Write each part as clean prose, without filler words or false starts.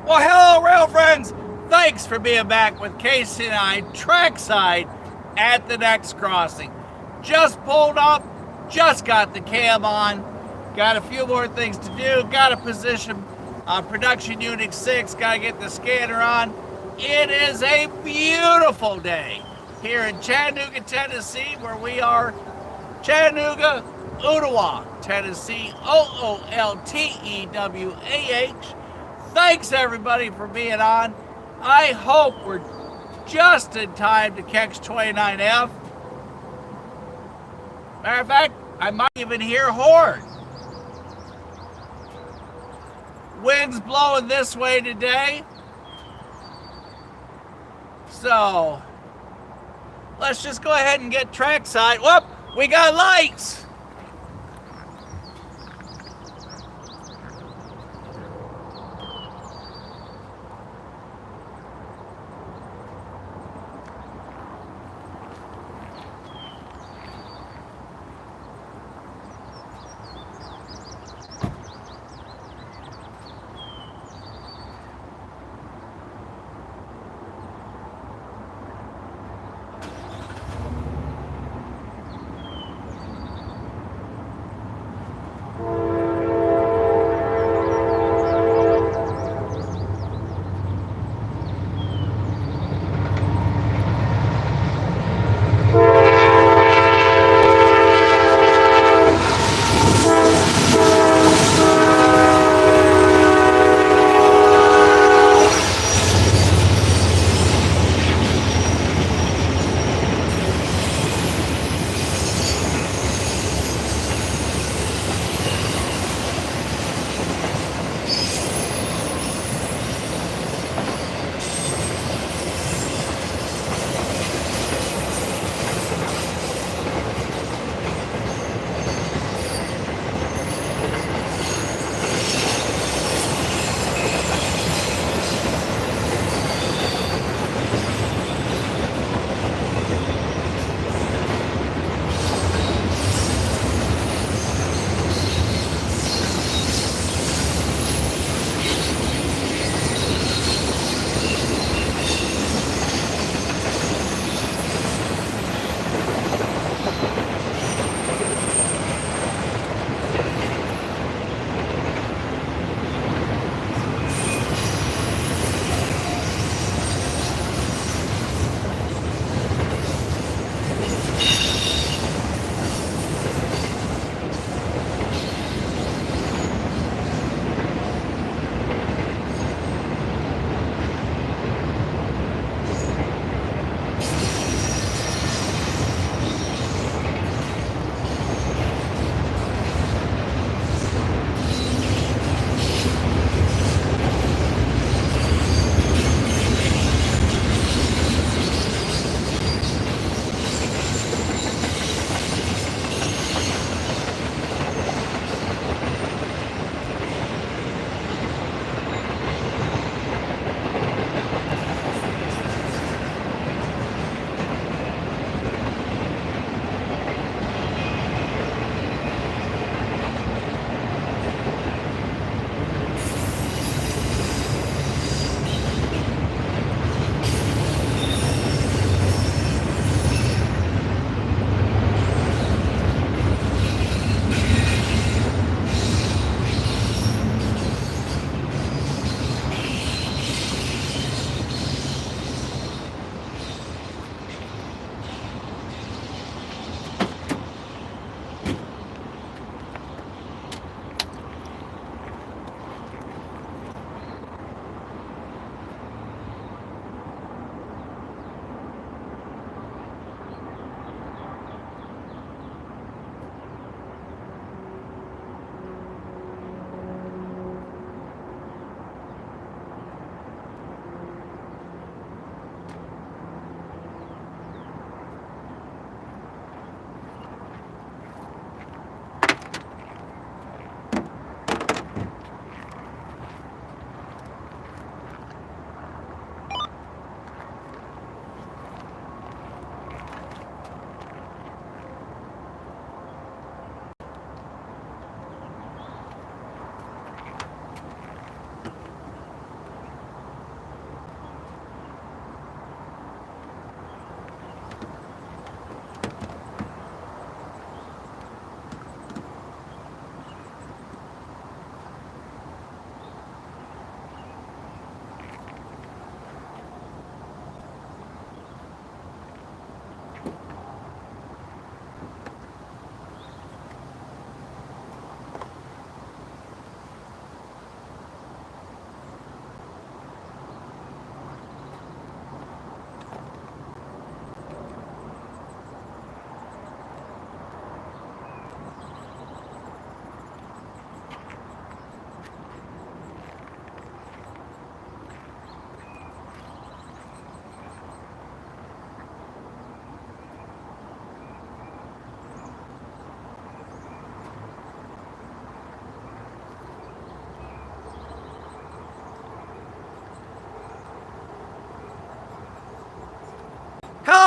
Well, hello, rail friends. Thanks for being back with Casey and I trackside at the next crossing. Just pulled up, just got the cam on, got a few more things to do, got to position production unit 6, got to get the scanner on. It is a beautiful day here in Chattanooga, Tennessee, where we are. Chattanooga, Ooltewah, Tennessee, Ooltewah. Thanks everybody for being on. I hope we're just in time to catch 29F. Matter of fact, I might even hear horn. Wind's blowing this way today. So, let's just go ahead and get trackside. Whoop, we got lights.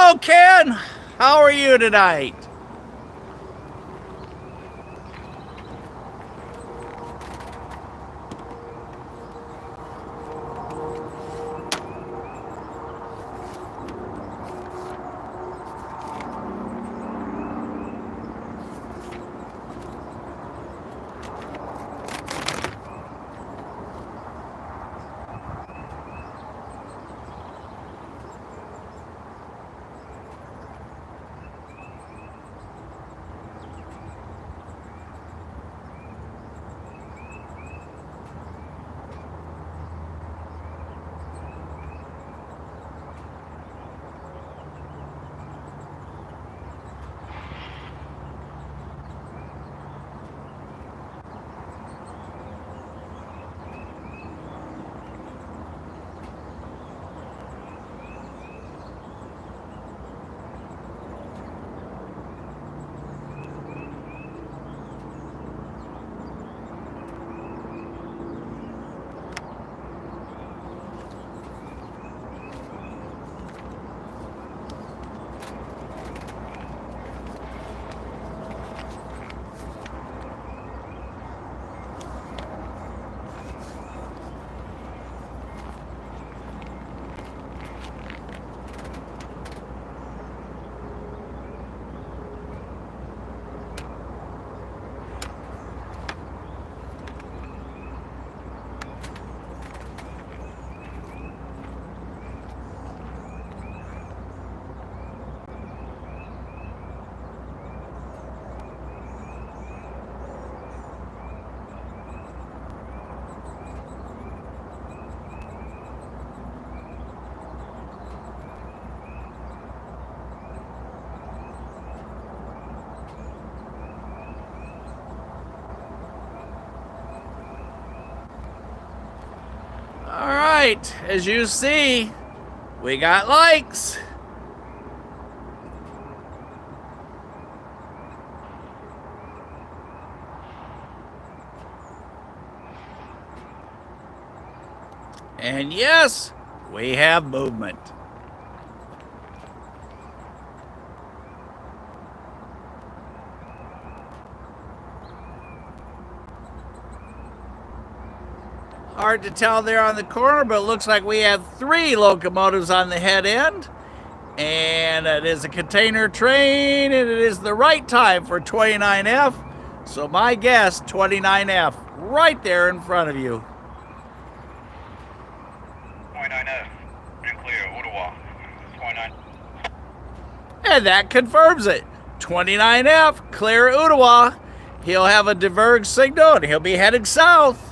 Hello, Ken. How are you tonight? All right, as you see, we got likes. And yes, we have movement. Hard to tell there on the corner, but it looks like we have 3 locomotives on the head end. And it is a container train, and it is the right time for 29F. So my guess, 29F, right there in front of you. 29F, been clear, Ottawa, 29. And that confirms it. 29F, clear Ottawa. He'll have a diverge signal, and he'll be heading south.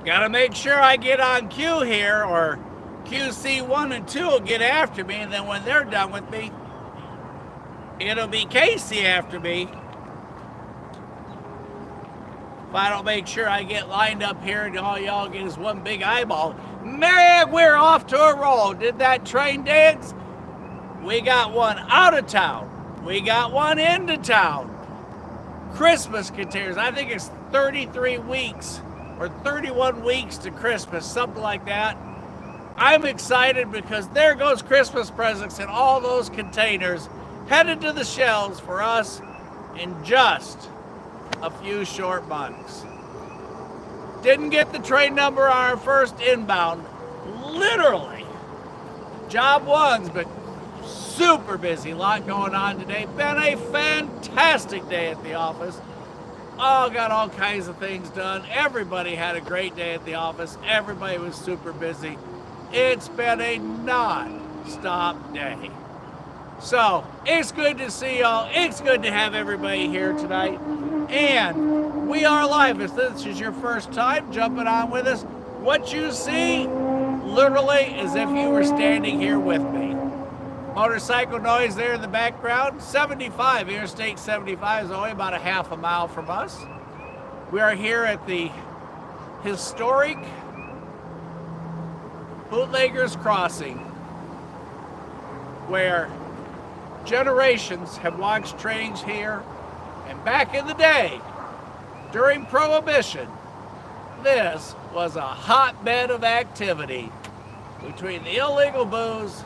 Gotta make sure I get on cue here, or QC 1 and 2 will get after me, and then when they're done with me, it'll be Casey after me. If I don't make sure I get lined up here and all y'all get is one big eyeball. Man, we're off to a roll. Did that train dance? We got one out of town. We got one into town. Christmas continues. I think it's 33 weeks or 31 weeks to Christmas, something like that. I'm excited because there goes Christmas presents in all those containers headed to the shelves for us in just a few short months. Didn't get the train number on our first inbound. Literally. Job ones, but super busy. A lot going on today. Been a fantastic day at the office. Oh, got all kinds of things done. Everybody had a great day at the office. Everybody was super busy. It's been a non-stop day. So, it's good to see y'all. It's good to have everybody here tonight. And we are live. If this is your first time jumping on with us, what you see literally is if you were standing here with me. Motorcycle noise there in the background. 75, Interstate 75 is only about a half a mile from us. We are here at the historic Bootleggers Crossing, where generations have watched trains here. And back in the day, during Prohibition, this was a hotbed of activity between the illegal booze,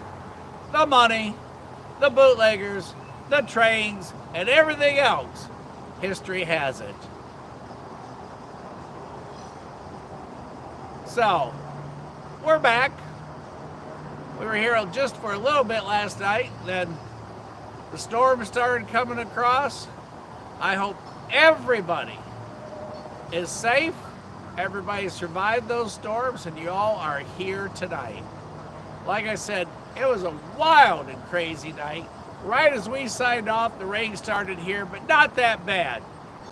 the money, the bootleggers, the trains, and everything else. History has it. So, we're back. We were here just for a little bit last night, then the storm started coming across. I hope everybody is safe. Everybody survived those storms, and you all are here tonight. Like I said, it was a wild and crazy night. Right as we signed off, the rain started here, but not that bad.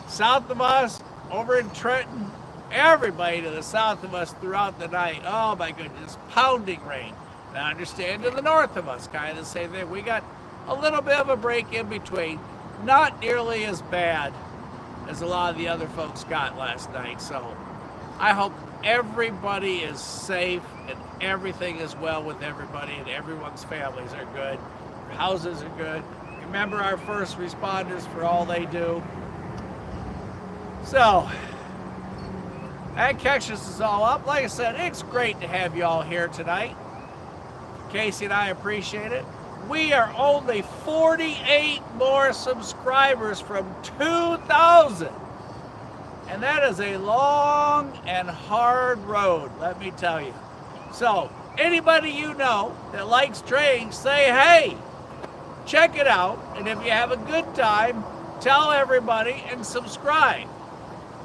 South of us, over in Trenton, everybody to the south of us throughout the night. Oh my goodness, pounding rain. And I understand to the north of us, kind of the same thing. We got a little bit of a break in between. Not nearly as bad as a lot of the other folks got last night. So I hope everybody is safe and everything is well with everybody and everyone's families are good. Their houses are good. Remember our first responders for all they do. So that catches us all up. Like I said, it's great to have you all here tonight. Casey and I appreciate it. We are only 48 more subscribers from 2,000. And that is a long and hard road, let me tell you. So, anybody you know that likes trains, say, hey, check it out. And if you have a good time, tell everybody and subscribe.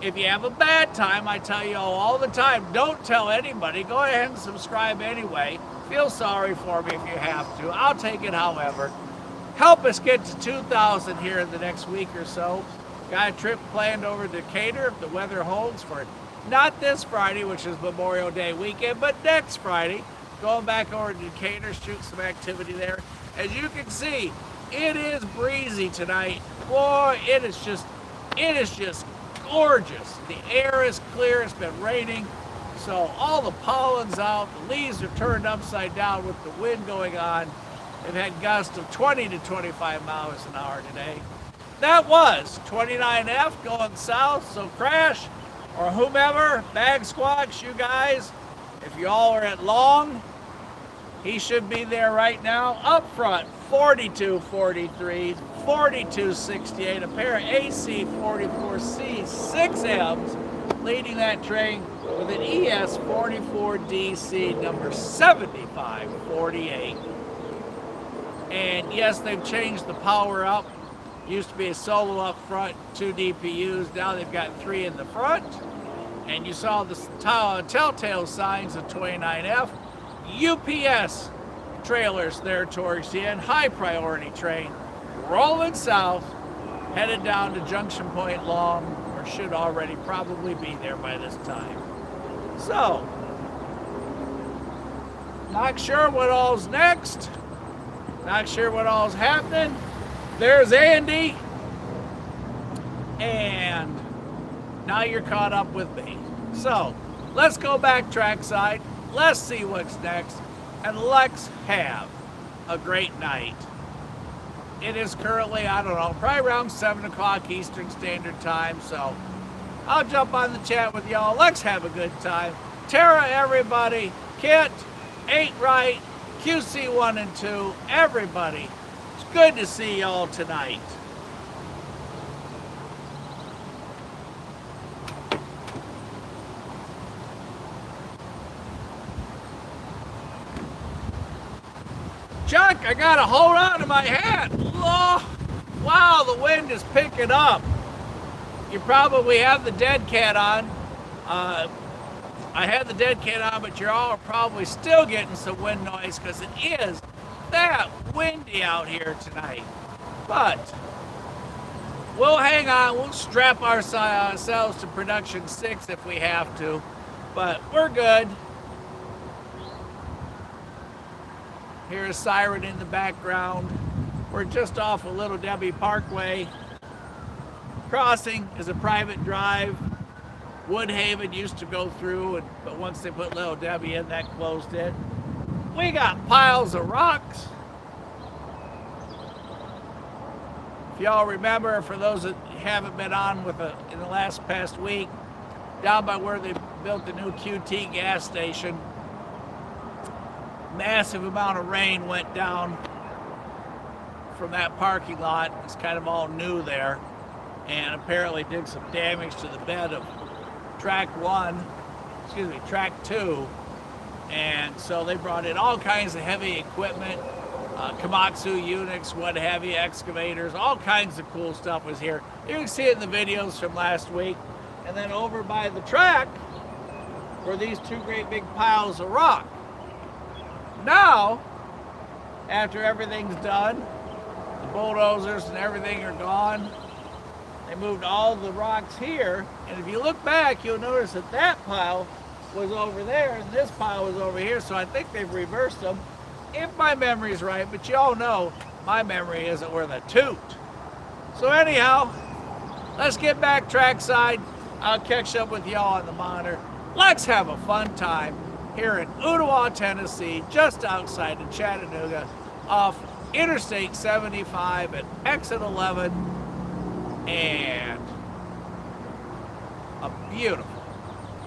If you have a bad time, I tell you all the time, don't tell anybody. Go ahead and subscribe anyway. Feel sorry for me if you have to. I'll take it however. Help us get to 2,000 here in the next week or so. Got a trip planned over to Decatur if the weather holds for not this Friday, which is Memorial Day weekend, but next Friday. Going back over to Decatur, shoot some activity there. As you can see, it is breezy tonight. Boy, it is just gorgeous. The air is clear. It's been raining. So all the pollen's out, the leaves are turned upside down with the wind going on. They've had gusts of 20 to 25 miles an hour today. That was 29F going south, so Crash or whomever, Bag Squawks, you guys, if you all are at Long, he should be there right now. Up front, 4243, 4268, a pair of AC 44C 6Ms leading that train with an ES 44DC number 7548. And yes, they've changed the power up. Used to be a solo up front, 2 DPUs. Now they've got 3 in the front. And you saw the telltale signs of 29F. UPS trailers there towards the end. High priority train rolling south, headed down to Junction Point Long, or should already probably be there by this time. So, not sure what all's next. Not sure what all's happening. There's Andy. And now you're caught up with me. So, let's go back trackside. Let's see what's next. And let's have a great night. It is currently, I don't know, probably around 7 o'clock Eastern Standard Time. So, I'll jump on the chat with y'all. Let's have a good time. Tara, everybody. Kit, 8 Right, QC 1 and 2, everybody. It's good to see y'all tonight. Chuck, I gotta hold on to my hat. Oh, wow, the wind is picking up. You probably have the dead cat on. I had the dead cat on, but you're all probably still getting some wind noise because it is that windy out here tonight. But we'll hang on. We'll strap ourselves to production 6 if we have to. But we're good. Here's a siren in the background. We're just off of Little Debbie Parkway. Crossing is a private drive. Woodhaven used to go through, but once they put Little Debbie in, that closed it. We got piles of rocks. If y'all remember, for those that haven't been on in the past week, down by where they built the new QT gas station, massive amount of rain went down from that parking lot. It's kind of all new there, and apparently did some damage to the bed of track 2, and so they brought in all kinds of heavy equipment, Komatsu units, what have you, excavators, all kinds of cool stuff was here. You can see it in the videos from last week. And then over by the track were these 2 great big piles of rock. Now, after everything's done, the bulldozers and everything are gone. They moved all the rocks here, and if you look back, you'll notice that that pile was over there, and this pile was over here, so I think they've reversed them, if my memory's right, but you all know my memory isn't worth a toot. So anyhow, let's get back trackside. I'll catch up with y'all on the monitor. Let's have a fun time here in Ottawa, Tennessee, just outside of Chattanooga, off Interstate 75 at exit 11. And a beautiful,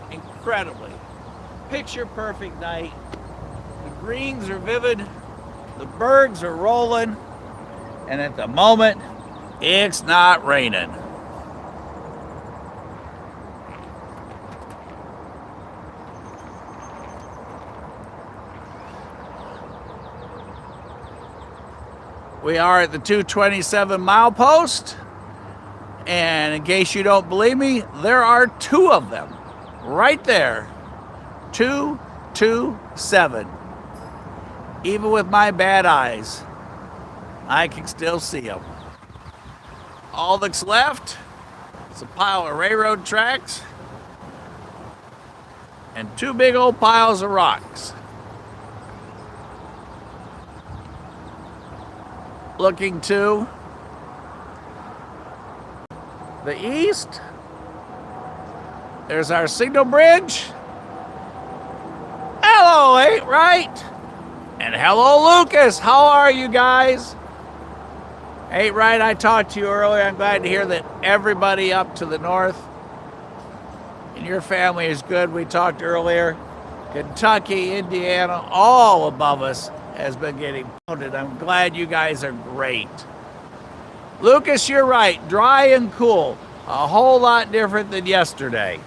incredibly picture-perfect night. The greens are vivid, the birds are rolling, and at the moment, it's not raining. We are at the 227 milepost. And in case you don't believe me, there are 2 of them right there. 227. Even with my bad eyes, I can still see them. All that's left is a pile of railroad tracks and 2 big old piles of rocks. Looking to the east, there's our signal bridge. Hello, 8 Right. And hello, Lucas. How are you guys? 8 Right, I talked to you earlier. I'm glad to hear that everybody up to the north and your family is good. We talked earlier. Kentucky, Indiana, all above us has been getting pounded. I'm glad you guys are great. Lucas, you're right. Dry and cool. A whole lot different than yesterday.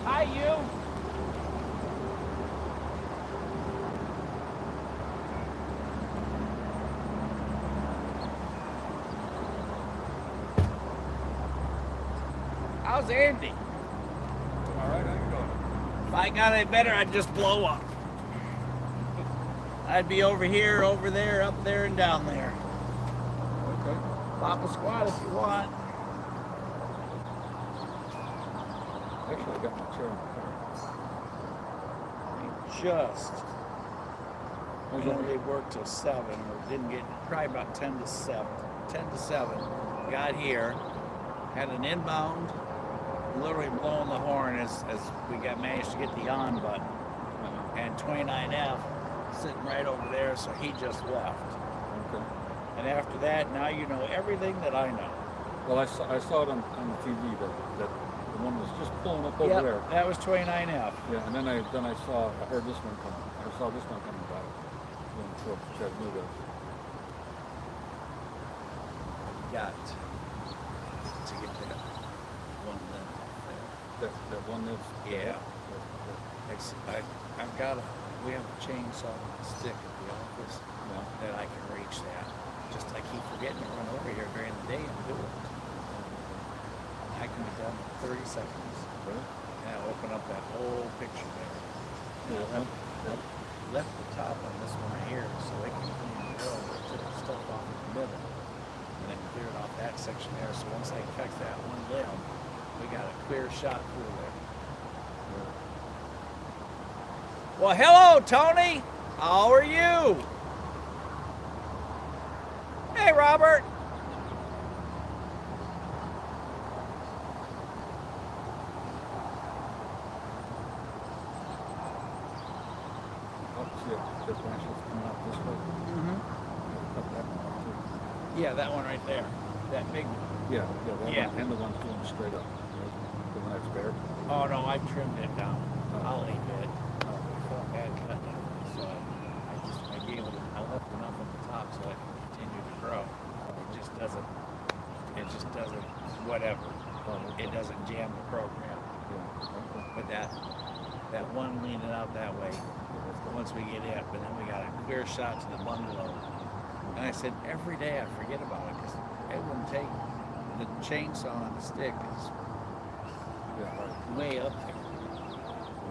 Hi, you. How's Andy? All right, how you doing? I got it better, I'd just blow up. I'd be over here, over there, up there, and down there. Okay. Pop a squat if you want. Actually, I got my chair in the car. We only worked till 7, or didn't get, probably about 10 to 7. 10 to 7. Got here, had an inbound, literally blowing the horn as we managed to get the on button. And 29F sitting right over there, so he just left. Okay. And after that, now you know everything that I know. Well, I saw it on the TV that the one was just pulling up over there. That was 29F. Yeah, and then I heard this one coming. I saw this one coming by going towards Chattanooga. Got to get that one limb off there. That one that's Yeah. I've got we have a chainsaw stick at the office that I can reach that. Just I keep forgetting to run over here during the day and do it. I can be done in 30 seconds. Really? And I'll open up that whole picture there. And I left the top on this one right here so they can clean the road. I took the stuff off in the middle and then cleared off that section there. So once I catch that one limb, we got a clear shot through there. Well, hello, Tony. How are you? Hey, Robert. Oh, see the branch that's coming out this way. Mm-hmm. Cut that one off too. Yeah, that one right there. That big one. Yeah, that Yeah. one, and the one's going straight up. The one that's bare. Oh, no, I trimmed it down. I'll leave it. Bad cut down. So I gave it, I left enough on the top so it can continue to grow. It just doesn't, whatever. It doesn't jam the program. But that one leaning out that way, once we get it, but then we got a clear shot to the bungalow. And I said, every day I forget about it because it wouldn't take, the chainsaw on the stick is way up there.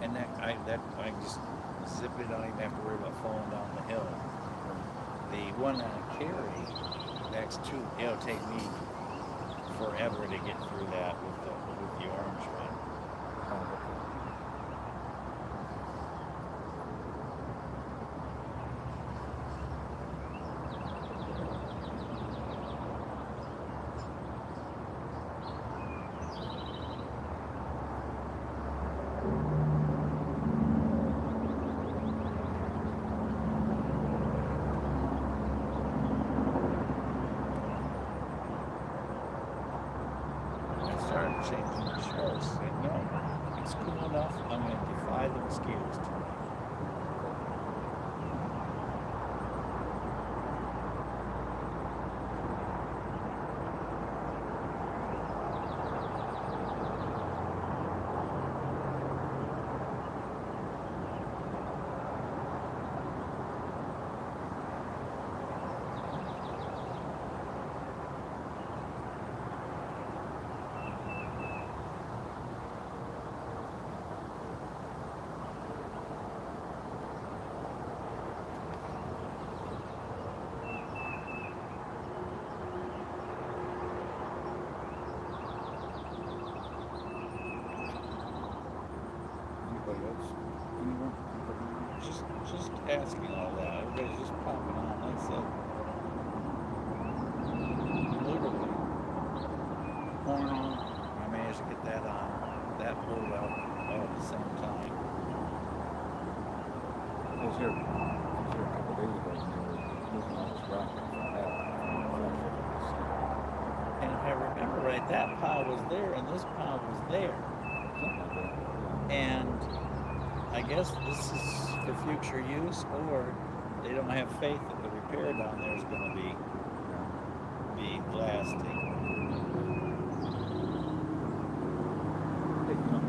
And I just zip it, I don't even have to worry about falling down the hill. The one that I carry, next to, it'll take me forever to get through that with the orange one. Started changing the shorts. Said, no, it's cool enough. I'm going to defy the mosquitoes tonight. Anybody else? Anyone? Just asking all that. Everybody's just popping on. Like I said, literally, horn on. I managed to get that on. That pulled out all at the same time. I was here a couple days ago and they were moving all this rock in front of that. And if I remember right, that pile was there and this pile was there. Something like that. And I guess this is for future use, or they don't have faith that the repair down there is going to be lasting. Hey, you know,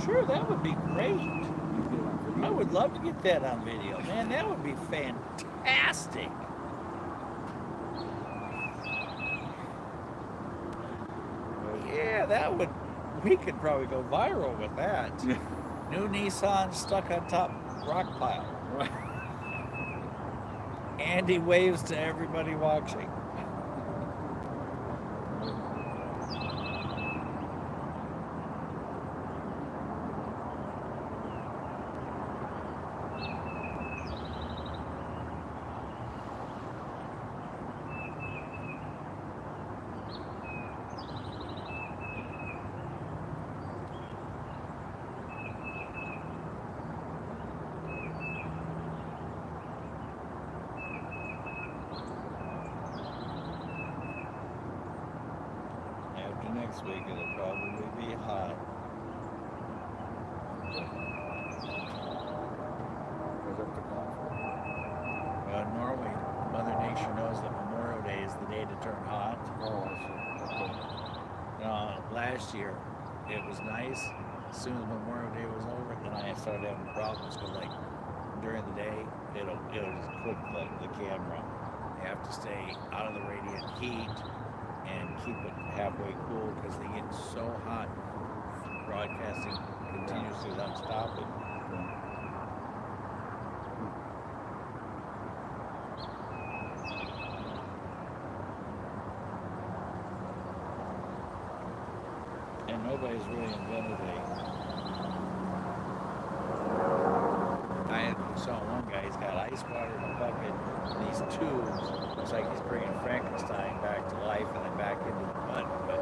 Sure, that would be great. I would love to get that on video. Man, that would be fantastic. we could probably go viral with that. New Nissan stuck on top rock pile. Right. Andy waves to everybody watching. Next week it'll probably be hot. Well, normally Mother Nature knows that Memorial Day is the day to turn hot. Oh, I see. Okay. Last year it was nice. As soon as Memorial Day was over, then I started having problems because, like, during the day it'll just quit the camera. You have to stay out of the radiant heat and keep it halfway cool because they get so hot broadcasting continuously without stopping. And nobody's really invented I saw one guy, he's got ice water in a bucket and these tubes. Looks like he's bringing Frankenstein back to life and then back into the mud. But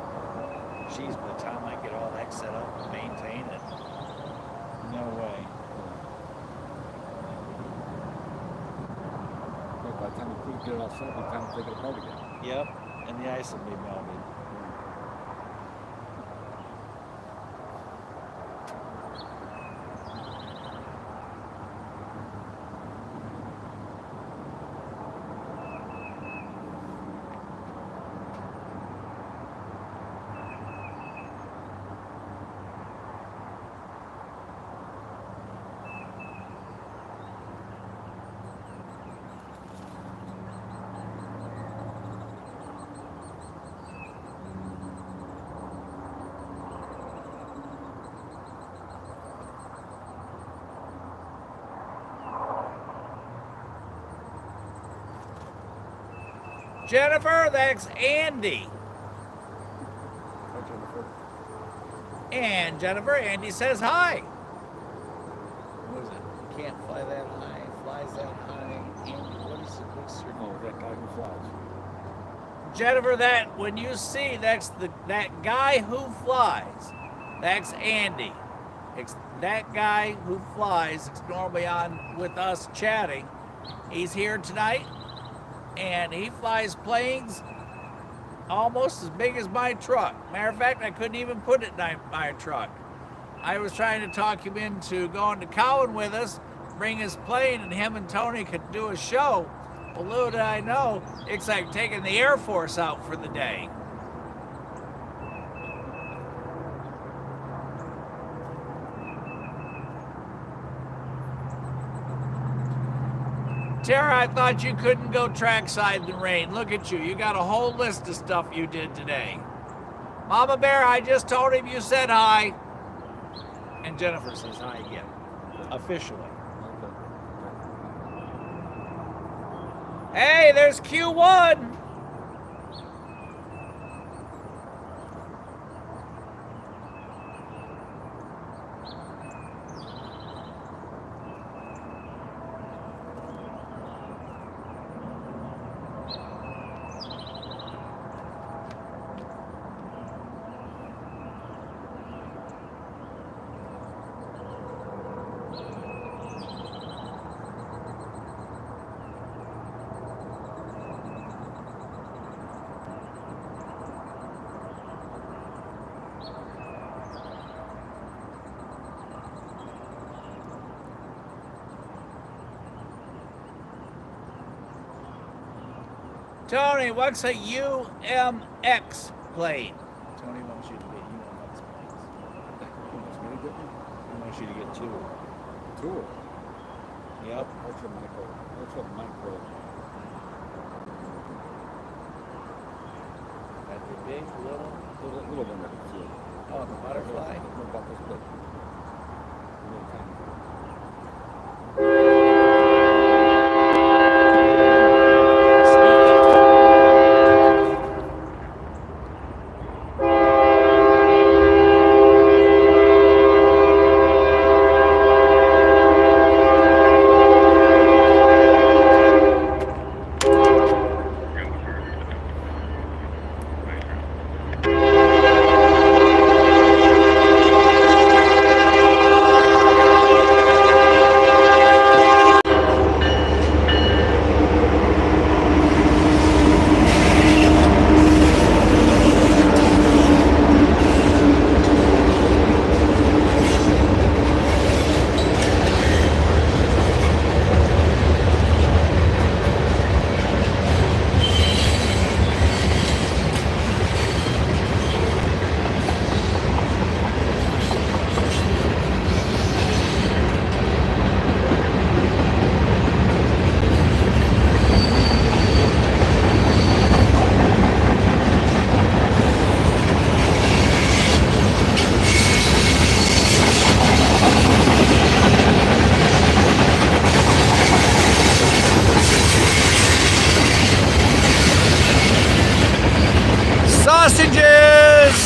geez, by the time I get all that set up and maintain it, no way. But by the time you get it all set up, it's time to take it apart again. Yep, and the ice will be melted. Jennifer, that's Andy. Hi, Jennifer. And Jennifer, Andy says hi. What is it? You can't fly that high, flies that high. Andy, what's your Oh, that guy who flies. Jennifer, that when you see that guy who flies, that's Andy. It's that guy who flies. It's normally on with us chatting. He's here tonight. And he flies planes almost as big as my truck. Matter of fact, I couldn't even put it in my truck. I was trying to talk him into going to Cowan with us, bring his plane, and him and Tony could do a show. Well, little did I know, it's like taking the Air Force out for the day. Tara, I thought you couldn't go trackside in the rain. Look at you. You got a whole list of stuff you did today. Mama Bear, I just told him you said hi. And Jennifer says hi again. Officially. Hey, there's Q1. Tony, what's a UMX plane? Tony wants you to be UMX planes. He wants you to get two. Two? Yep. Ultra micro. Ultra micro. That's the big, little. Little one that can feel. Oh, the Butterfly? What about this big? Really tiny. Sausages!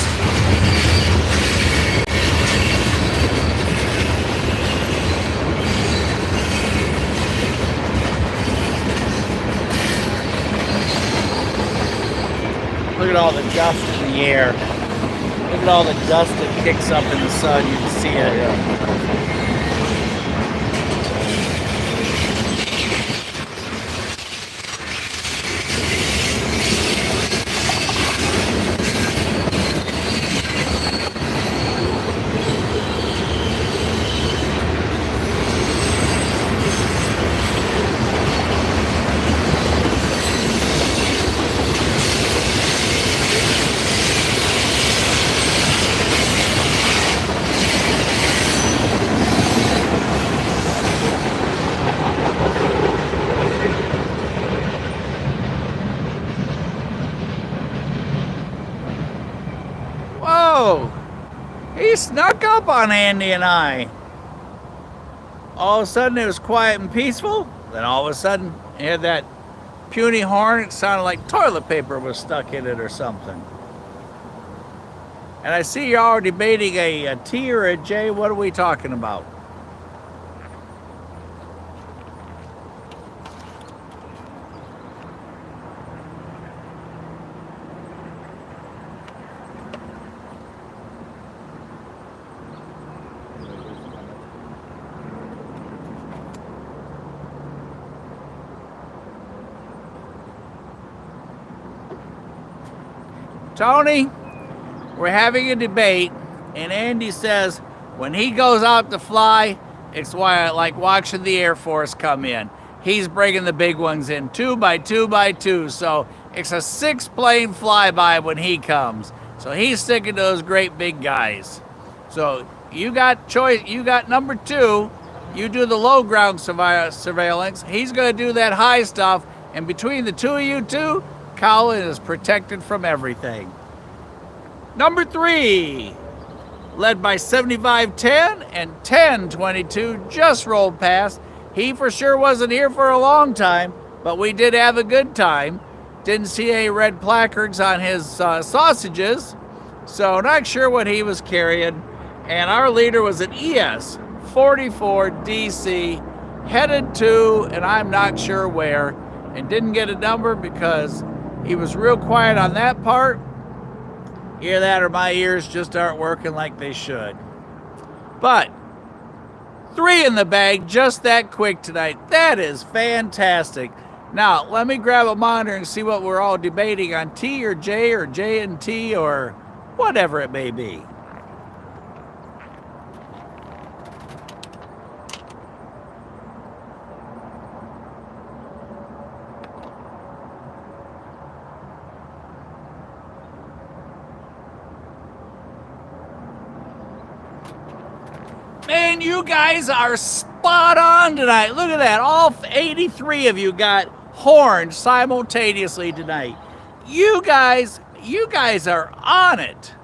Look at all the dust in the air. Look at all the dust that kicks up in the sun. You can see it. Yeah. Whoa! He snuck up on Andy and I. All of a sudden it was quiet and peaceful. Then all of a sudden he had that puny horn. It sounded like toilet paper was stuck in it or something. And I see y'all are debating a T or a J. What are we talking about? Tony, we're having a debate, and Andy says when he goes out to fly, it's why I like watching the Air Force come in. He's bringing the big ones in 2 by 2 by 2, so it's a 6-plane flyby when he comes. So he's sticking to those great big guys. So you got choice. You got number 2. You do the low ground surveillance. He's going to do that high stuff, and between the two of you two, Colin is protected from everything. Number 3, led by 7510 and 1022, just rolled past. He for sure wasn't here for a long time, but we did have a good time. Didn't see any red placards on his sausages, so not sure what he was carrying. And our leader was an ES 44 DC, headed to, and I'm not sure where, and didn't get a number because he was real quiet on that part. Either that or my ears just aren't working like they should. But 3 in the bag just that quick tonight. That is fantastic. Now, let me grab a monitor and see what we're all debating on, T or J and T or whatever it may be. Man, you guys are spot on tonight. Look at that. All 83 of you got horned simultaneously tonight. You guys are on it.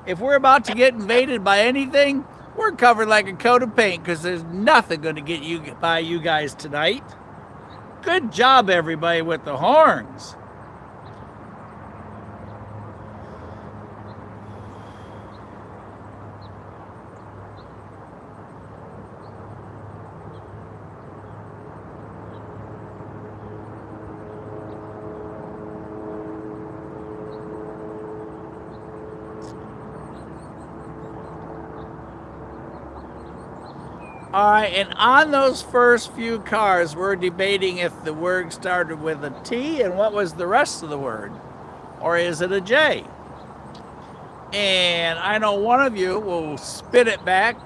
if we're about to get invaded by anything, we're covered like a coat of paint because there's nothing going to get you by you guys tonight. Good job, everybody, with the horns. All right, and on those first few cars, we're debating if the word started with a T and what was the rest of the word. Or is it a J? And I know one of you will spit it back.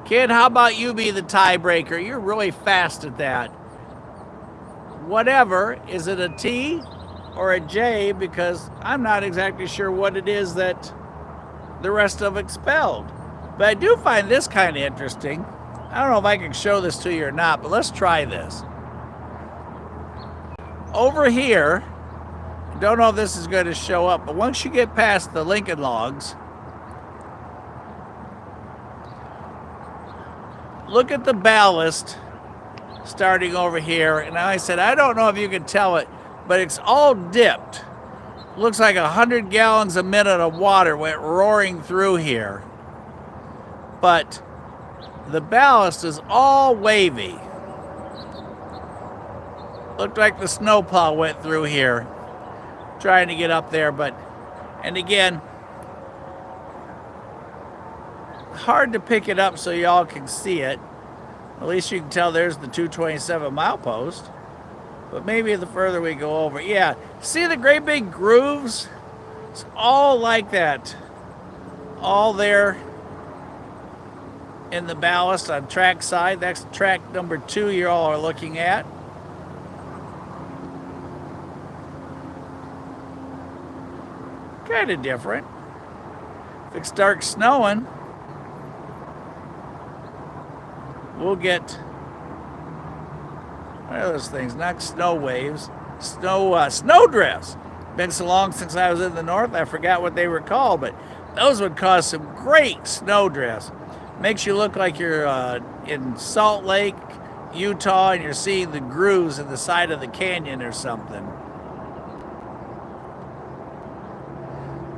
Kid, how about you be the tiebreaker? You're really fast at that. Whatever, is it a T or a J? Because I'm not exactly sure what it is that the rest of it spelled. But I do find this kind of interesting. I don't know if I can show this to you or not, but let's try this. Over here, don't know if this is going to show up, but once you get past the Lincoln Logs, look at the ballast starting over here. And I said, I don't know if you can tell it, but it's all dipped. Looks like 100 gallons a minute of water went roaring through here. But the ballast is all wavy. Looked like the snowplow went through here trying to get up there, but, and again, hard to pick it up so y'all can see it. At least you can tell there's the 227 milepost. But maybe the further we go over, yeah. See the great big grooves? It's all like that. All there in the ballast on trackside. That's track number 2 you all are looking at. Kind of different. If it starts snowing, we'll get, what are those things? Not snow waves, snow drifts. Been so long since I was in the north, I forgot what they were called, but those would cause some great snow drifts. Makes you look like you're in Salt Lake, Utah, and you're seeing the grooves in the side of the canyon or something.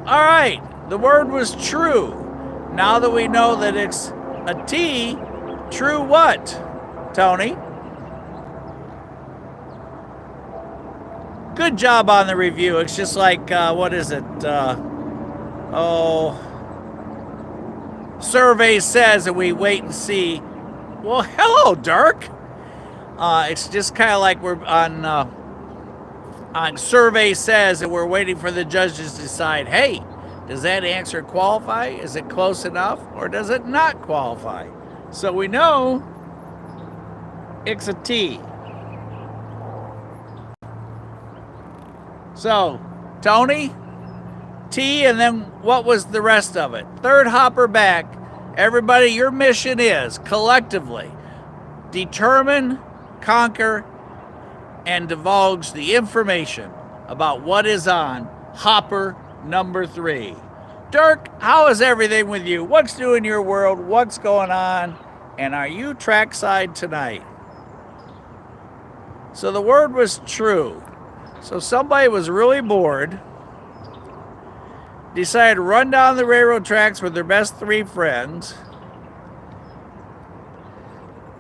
All right, the word was true. Now that we know that it's a T, true what, Tony? Good job on the review. It's just like, what is it? Survey says, and we wait and see. Well, hello, Dirk. It's just kind of like we're on survey says, and we're waiting for the judges to decide, hey, does that answer qualify? Is it close enough, or does it not qualify? So we know it's a T. So, Tony, T, and then what was the rest of it? Third hopper back. Everybody, your mission is, collectively, determine, conquer, and divulge the information about what is on hopper number 3. Dirk, how is everything with you? What's new in your world? What's going on? And are you trackside tonight? So the word was true. So somebody was really bored, decided to run down the railroad tracks with their best 3 friends.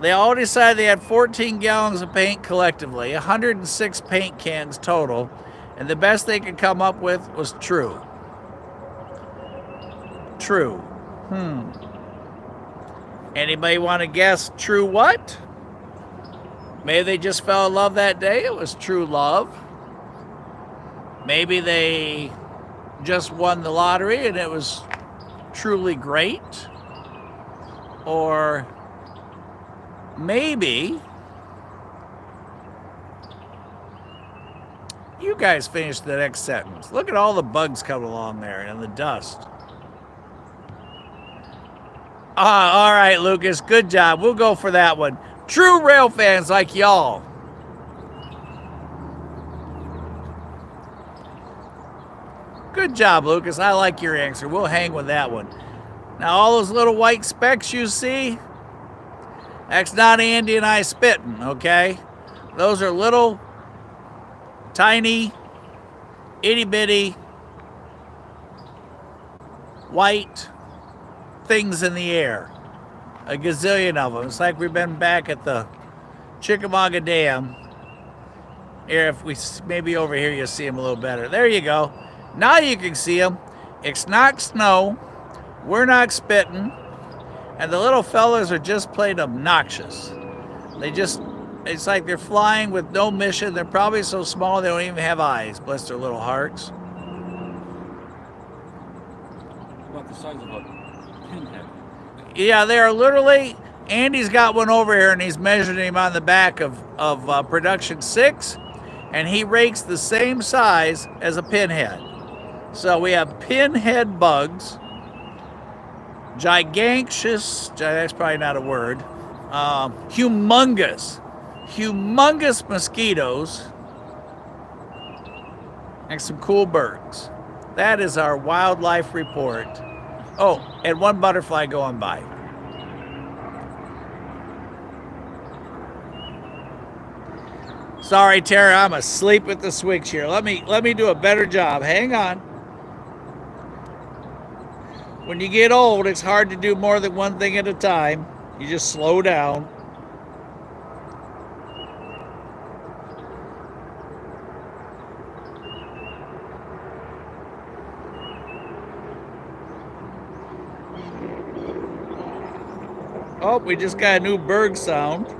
They all decided they had 14 gallons of paint collectively, 106 paint cans total, and the best they could come up with was true. True. Anybody want to guess true what? Maybe they just fell in love that day. It was true love. Maybe they just won the lottery and it was truly great. Or maybe you guys finish the next sentence. Look at all the bugs coming along there and the dust. All right, Lucas, good job. We'll go for that one. True rail fans like y'all. Good job, Lucas. I like your answer. We'll hang with that one. Now, all those little white specks you see, that's not Andy and I spitting, okay? Those are little, tiny, itty-bitty, white things in the air. A gazillion of them. It's like we've been back at the Chickamauga Dam. Here, if we maybe over here, you'll see them a little better. There you go. Now you can see them. It's not snow. We're not spitting. And the little fellas are just plain obnoxious. It's like they're flying with no mission. They're probably so small they don't even have eyes. Bless their little hearts. About the size of a pinhead. Yeah, they are literally. Andy's got one over here, and he's measuring him on the back of production 6, and he rakes the same size as a pinhead. So we have pinhead bugs, gigantious, that's probably not a word, humongous mosquitoes, and some cool birds. That is our wildlife report. Oh, and one butterfly going by. Sorry, Tara, I'm asleep at the switch here. Let me do a better job. Hang on. When you get old, it's hard to do more than one thing at a time. You just slow down. Oh, we just got a new bird sound.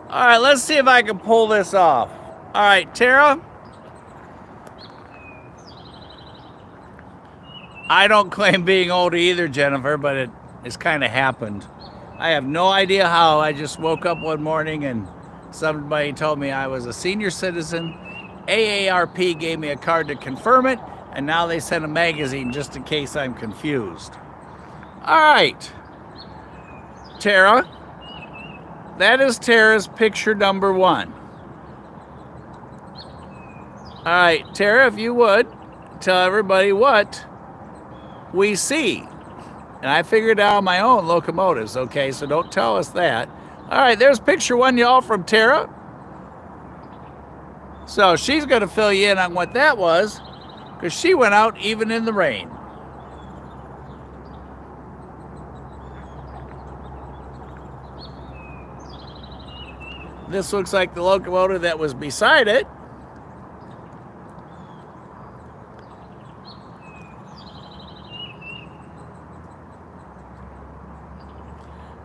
All right, let's see if I can pull this off. All right, Tara. I don't claim being old either, Jennifer, but it's kind of happened. I have no idea how. I just woke up one morning and somebody told me I was a senior citizen. AARP gave me a card to confirm it, and now they sent a magazine just in case I'm confused. All right, Tara. That is Tara's picture number 1. All right, Tara, if you would, tell everybody what we see. And I figured out on my own locomotives, okay? So don't tell us that. All right, there's picture 1, y'all, from Tara. So she's going to fill you in on what that was, because she went out even in the rain. This looks like the locomotive that was beside it.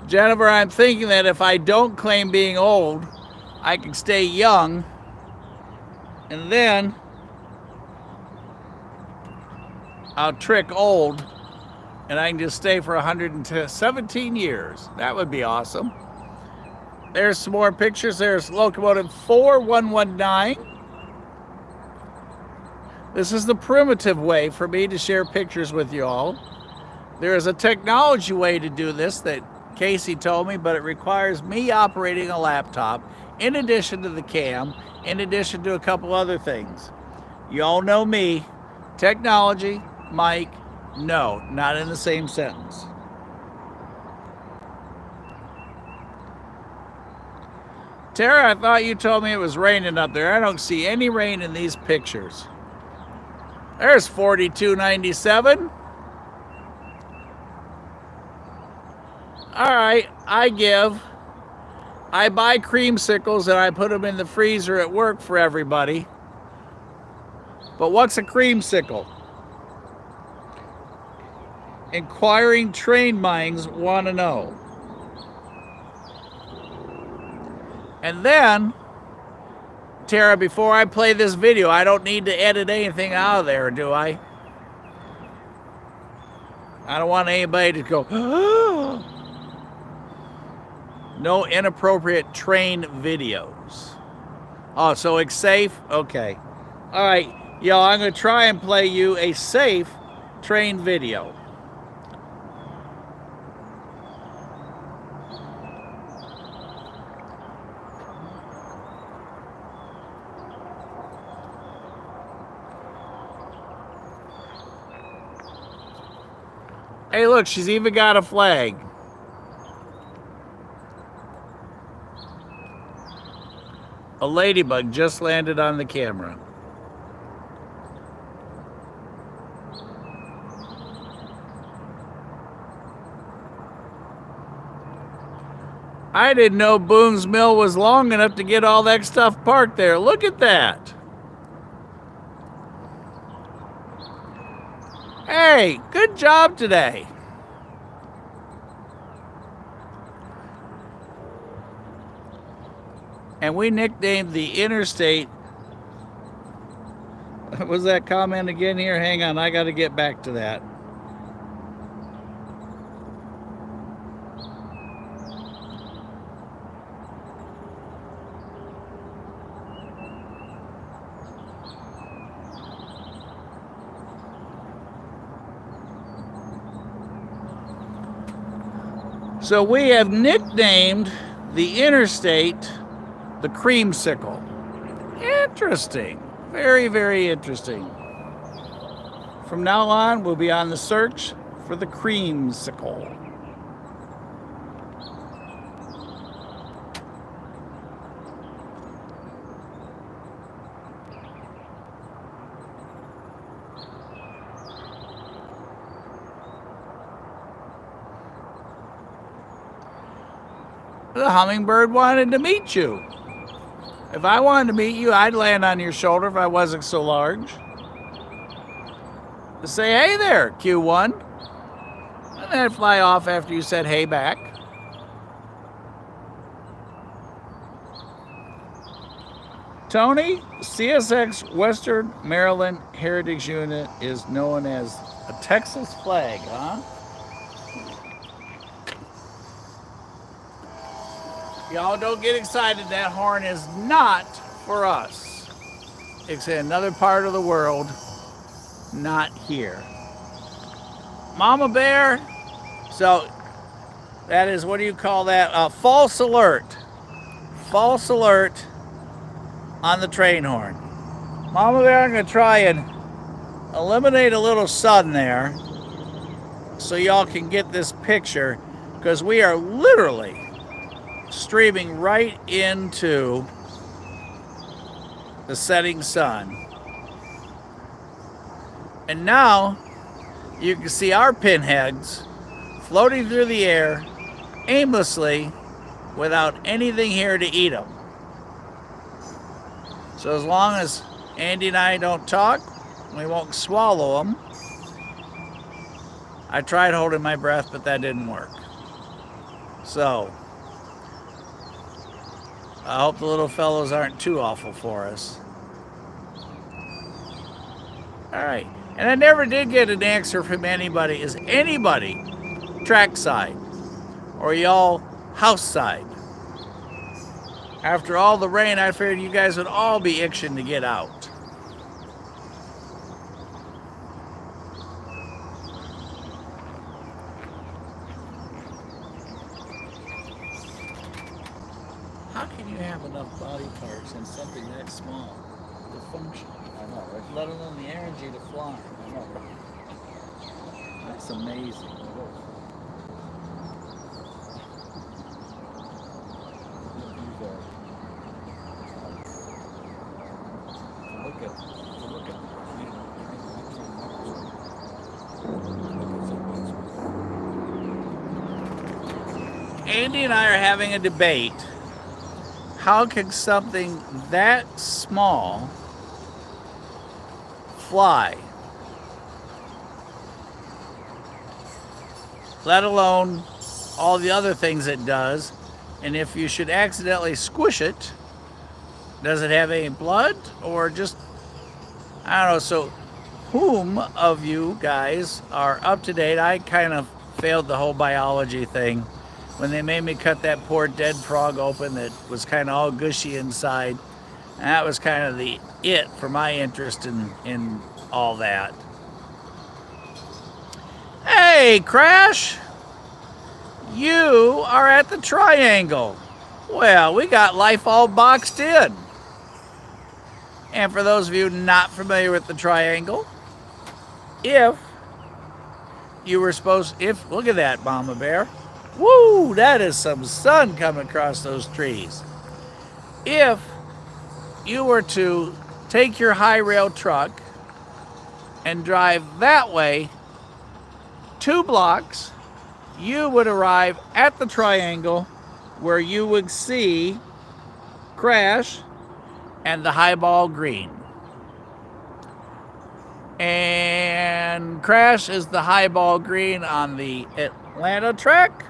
Jennifer, I'm thinking that if I don't claim being old, I can stay young, and then I'll trick old, and I can just stay for 117 years. That would be awesome. There's some more pictures. There's locomotive 4119. This is the primitive way for me to share pictures with you all. There is a technology way to do this that Casey told me, but it requires me operating a laptop in addition to the cam, in addition to a couple other things. You all know me. Technology, Mike, no, not in the same sentence. Tara, I thought you told me it was raining up there. I don't see any rain in these pictures. There's 4297. All right, I give. I buy creamsicles and I put them in the freezer at work for everybody. But what's a creamsicle? Inquiring train minds want to know. And then, Tara, before I play this video, I don't need to edit anything out of there, do I? I don't want anybody to go, oh. No inappropriate train videos. Oh, so it's safe? Okay. All right, y'all, I'm going to try and play you a safe train video. Hey, look, she's even got a flag. A ladybug just landed on the camera. I didn't know Boone's Mill was long enough to get all that stuff parked there. Look at that. Hey, good job today. And we nicknamed the interstate. What was that comment again here? Hang on, I got to get back to that. So we have nicknamed the interstate the creamsicle. Interesting. Very, very interesting. From now on, we'll be on the search for the creamsicle. The hummingbird wanted to meet you. If I wanted to meet you, I'd land on your shoulder if I wasn't so large. To say, hey there, Q1. And then I'd fly off after you said hey back. Tony, CSX Western Maryland Heritage Unit is known as a Texas flag, huh? Y'all don't get excited. That horn is not for us. It's in another part of the world, not here. Mama Bear, so that is, what do you call that? False alert. False alert on the train horn. Mama Bear, I'm going to try and eliminate a little sun there so y'all can get this picture, because we are literally streaming right into the setting sun. And now you can see our pinheads floating through the air aimlessly without anything here to eat them. So as long as Andy and I don't talk, we won't swallow them. I tried holding my breath, but that didn't work. So I hope the little fellows aren't too awful for us. All right. And I never did get an answer from anybody. Is anybody trackside or y'all house side? After all the rain, I figured you guys would all be itching to get out. How can you have enough body parts in something that small to function? I know, right? Let alone the energy to fly. I know. That's amazing. Andy and I are having a debate. How can something that small fly? Let alone all the other things it does. And if you should accidentally squish it, does it have any blood or just, I don't know. So whom of you guys are up to date? I kind of failed the whole biology thing when they made me cut that poor dead frog open that was kind of all gushy inside. And that was kind of the it for my interest in all that. Hey, Crash! You are at the triangle. Well, we got life all boxed in. And for those of you not familiar with the triangle, if you were look at that, Mama Bear. Woo, that is some sun coming across those trees. If you were to take your high rail truck and drive that way 2 blocks, you would arrive at the triangle where you would see Crash and the highball green. And Crash is the highball green on the Atlanta track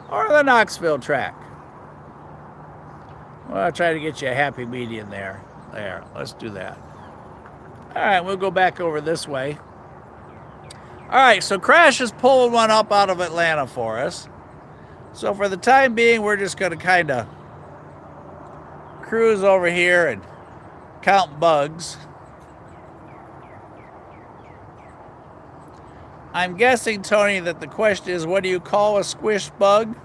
or the Knoxville track. Well, I'll try to get you a happy median there. There, let's do that. All right, we'll go back over this way. All right, so Crash is pulling one up out of Atlanta for us. So for the time being, we're just going to kind of cruise over here and count bugs. I'm guessing, Tony, that the question is, what do you call a squish bug?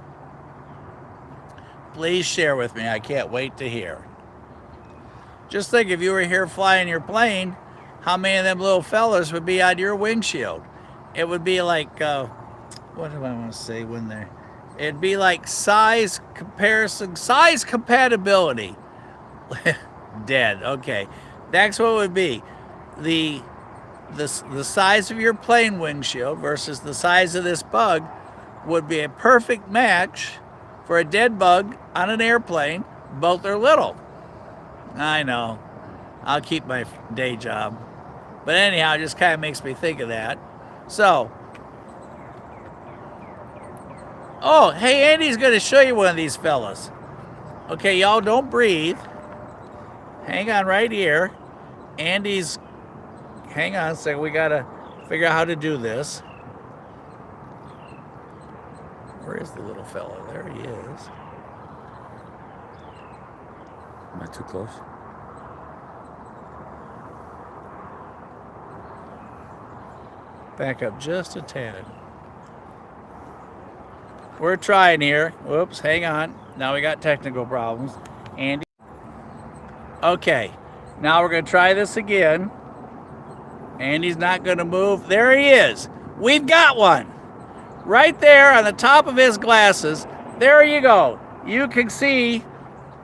Please share with me. I can't wait to hear. Just think, if you were here flying your plane, how many of them little fellas would be on your windshield? It would be like, what do I want to say when they're... It'd be like size comparison, size compatibility. Dead. Okay, that's what it would be. The size of your plane windshield versus the size of this bug would be a perfect match for a dead bug on an airplane. Both are little. I know. I'll keep my day job. But anyhow, it just kind of makes me think of that. So, oh, hey, Andy's going to show you one of these fellas. Okay, y'all don't breathe. Hang on right here. Andy's, hang on a second. We got to figure out how to do this. Where is the little fella? There he is. Am I too close? Back up just a tad. We're trying here. Whoops, hang on. Now we got technical problems. Andy. Okay, now we're going to try this again. Andy's not going to move. There he is. We've got one. Right there on the top of his glasses. There you go. You can see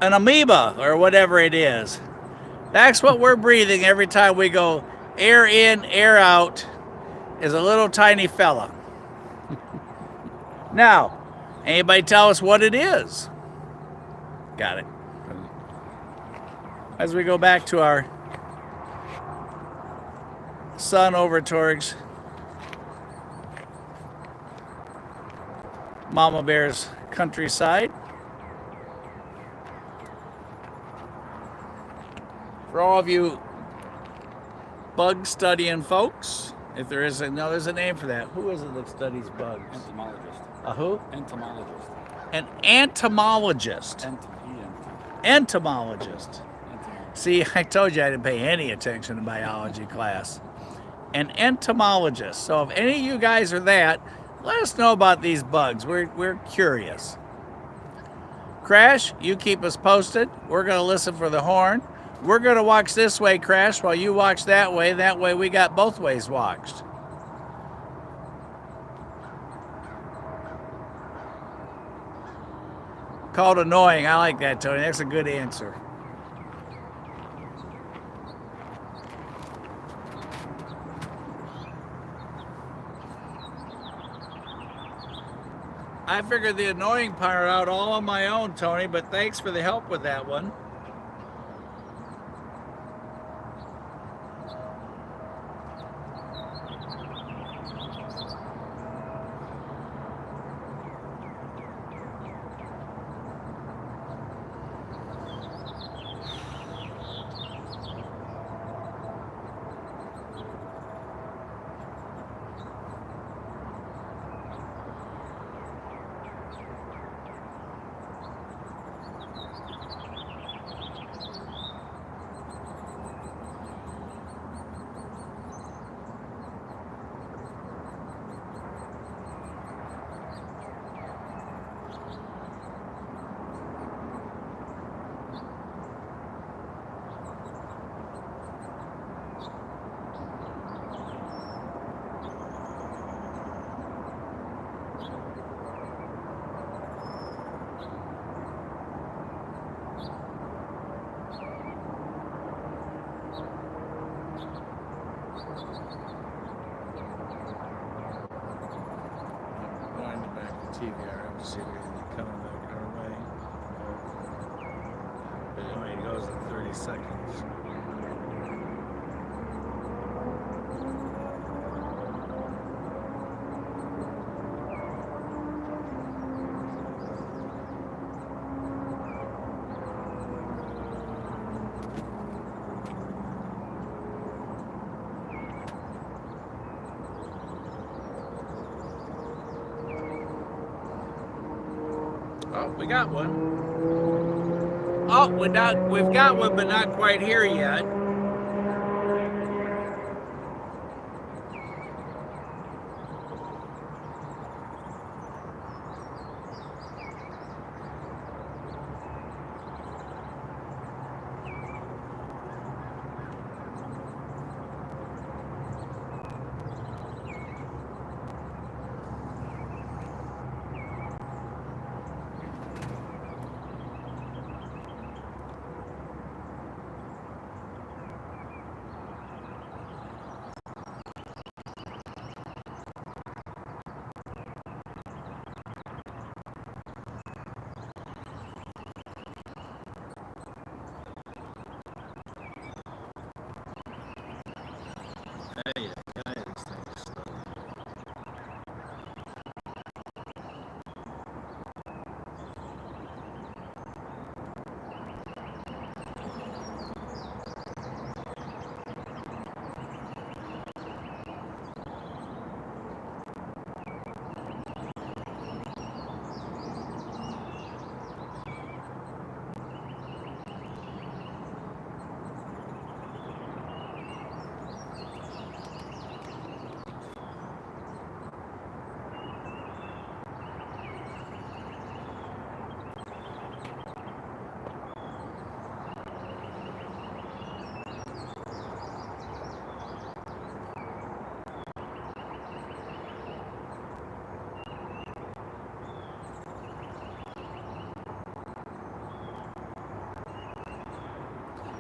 an amoeba or whatever it is. That's what we're breathing every time we go air in, air out, is a little tiny fella. Now, anybody tell us what it is? Got it. As we go back to our sun over towards Mama Bear's countryside. For all of you bug studying folks, if there is there's a name for that. Who is it that studies bugs? Entomologist. A who? Entomologist. An entomologist. Entomologist. See, I told you I didn't pay any attention in biology class. An entomologist. So if any of you guys are that, let us know about these bugs. We're curious. Crash, you keep us posted. We're going to listen for the horn. We're going to watch this way, Crash, while you watch that way. That way we got both ways watched. Called annoying. I like that, Tony. That's a good answer. I figured the annoying part out all on my own, Tony, but thanks for the help with that one. TVR to see if anything coming back our way. But it only goes in 30 seconds. Oh, we got one. Oh, we've got one, but not quite here yet.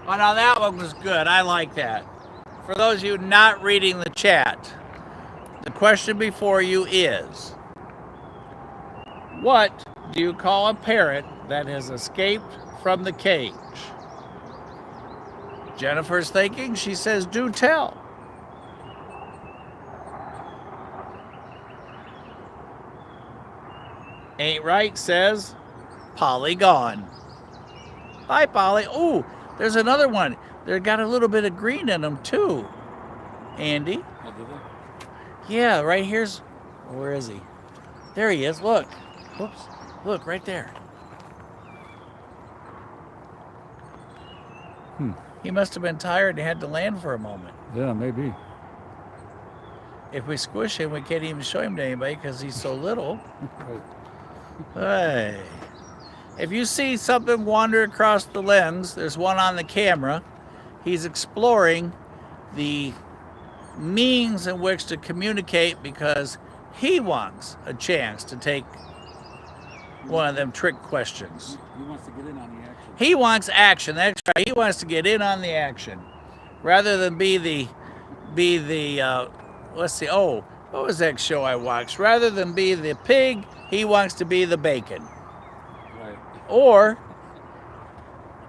Oh, now that one was good. I like that. For those of you not reading the chat, the question before you is, what do you call a parrot that has escaped from the cage? Jennifer's thinking. She says, do tell. Ain't Right says, Polygon. Hi, Polly. Oh, there's another one. They got a little bit of green in them, too. Andy. Oh, did they? Yeah, right here's... Where is he? There he is. Look. Whoops. Look, right there. He must have been tired and had to land for a moment. Yeah, maybe. If we squish him, we can't even show him to anybody because he's so little. Right. Hey. If you see something wander across the lens, there's one on the camera. He's exploring the means in which to communicate because he wants a chance to take one of them trick questions. He wants to get in on the action. He wants action. That's right. He wants to get in on the action rather than be the let's see. Oh, What was that show I watched? Rather than be the pig, he wants to be the bacon. Right. Or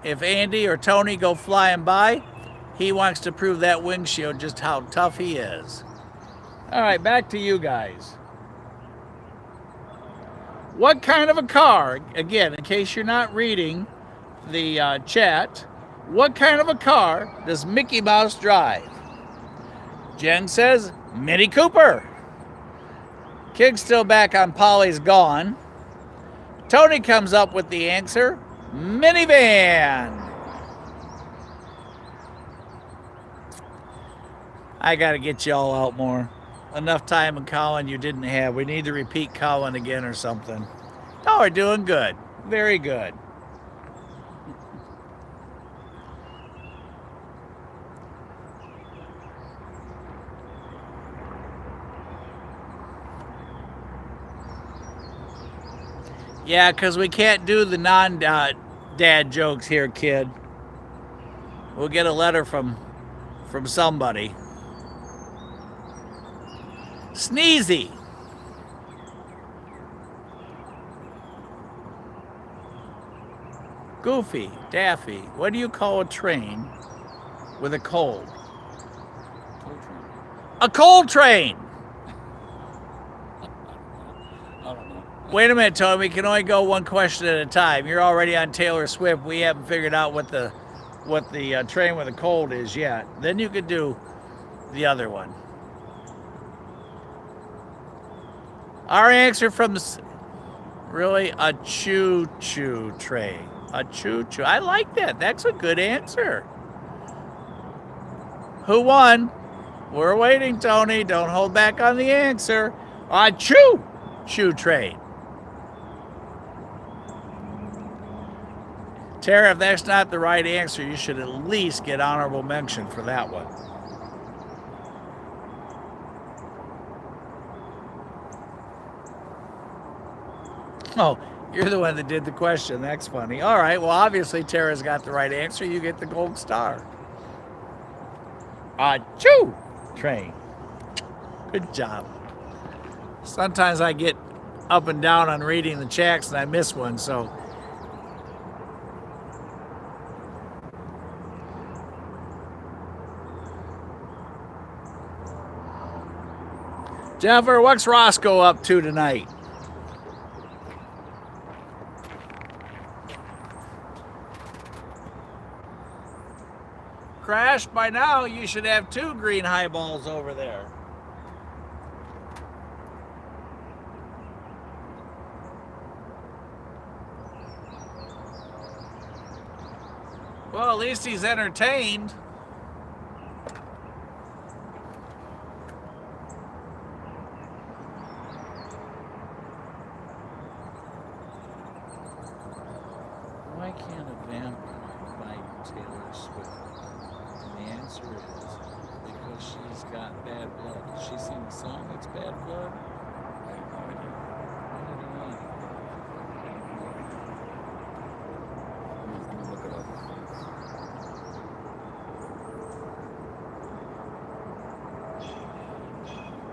if Andy or Tony go flying by, he wants to prove that windshield just how tough he is. All right, back to you guys. What kind of a car, again, in case you're not reading the chat, what kind of a car does Mickey Mouse drive? Jen says, Mini Cooper. Kig's still back on Polly's gone. Tony comes up with the answer, minivan. I got to get you all out more. Enough time in Colin you didn't have. We need to repeat Colin again or something. Oh, we're doing good. Very good. Yeah, because we can't do the non-dad jokes here, kid. We'll get a letter from somebody. Sneezy. Goofy, Daffy. What do you call a train with a cold? Tow train. A cold train. I don't know. Wait a minute, Tony. We can only go one question at a time. You're already on Taylor Swift. We haven't figured out what the train with a cold is yet. Then you could do the other one. Our answer from really a choo-choo train. A choo-choo. I like that. That's a good answer. Who won? We're waiting, Tony. Don't hold back on the answer. A choo-choo train. Tara, if that's not the right answer, you should at least get honorable mention for that one. Oh, you're the one that did the question. That's funny. All right. Well, obviously, Tara's got the right answer. You get the gold star. Achoo! Train. Good job. Sometimes I get up and down on reading the checks and I miss one, so. Jennifer, what's Roscoe up to tonight? Crash, by now you should have 2 green highballs over there. Well, at least he's entertained. Why can't a vampire bite Taylor Swift? And the answer is because she's got bad blood. Did she sing a song that's bad blood? I have no idea. I don't know. Let me look it up.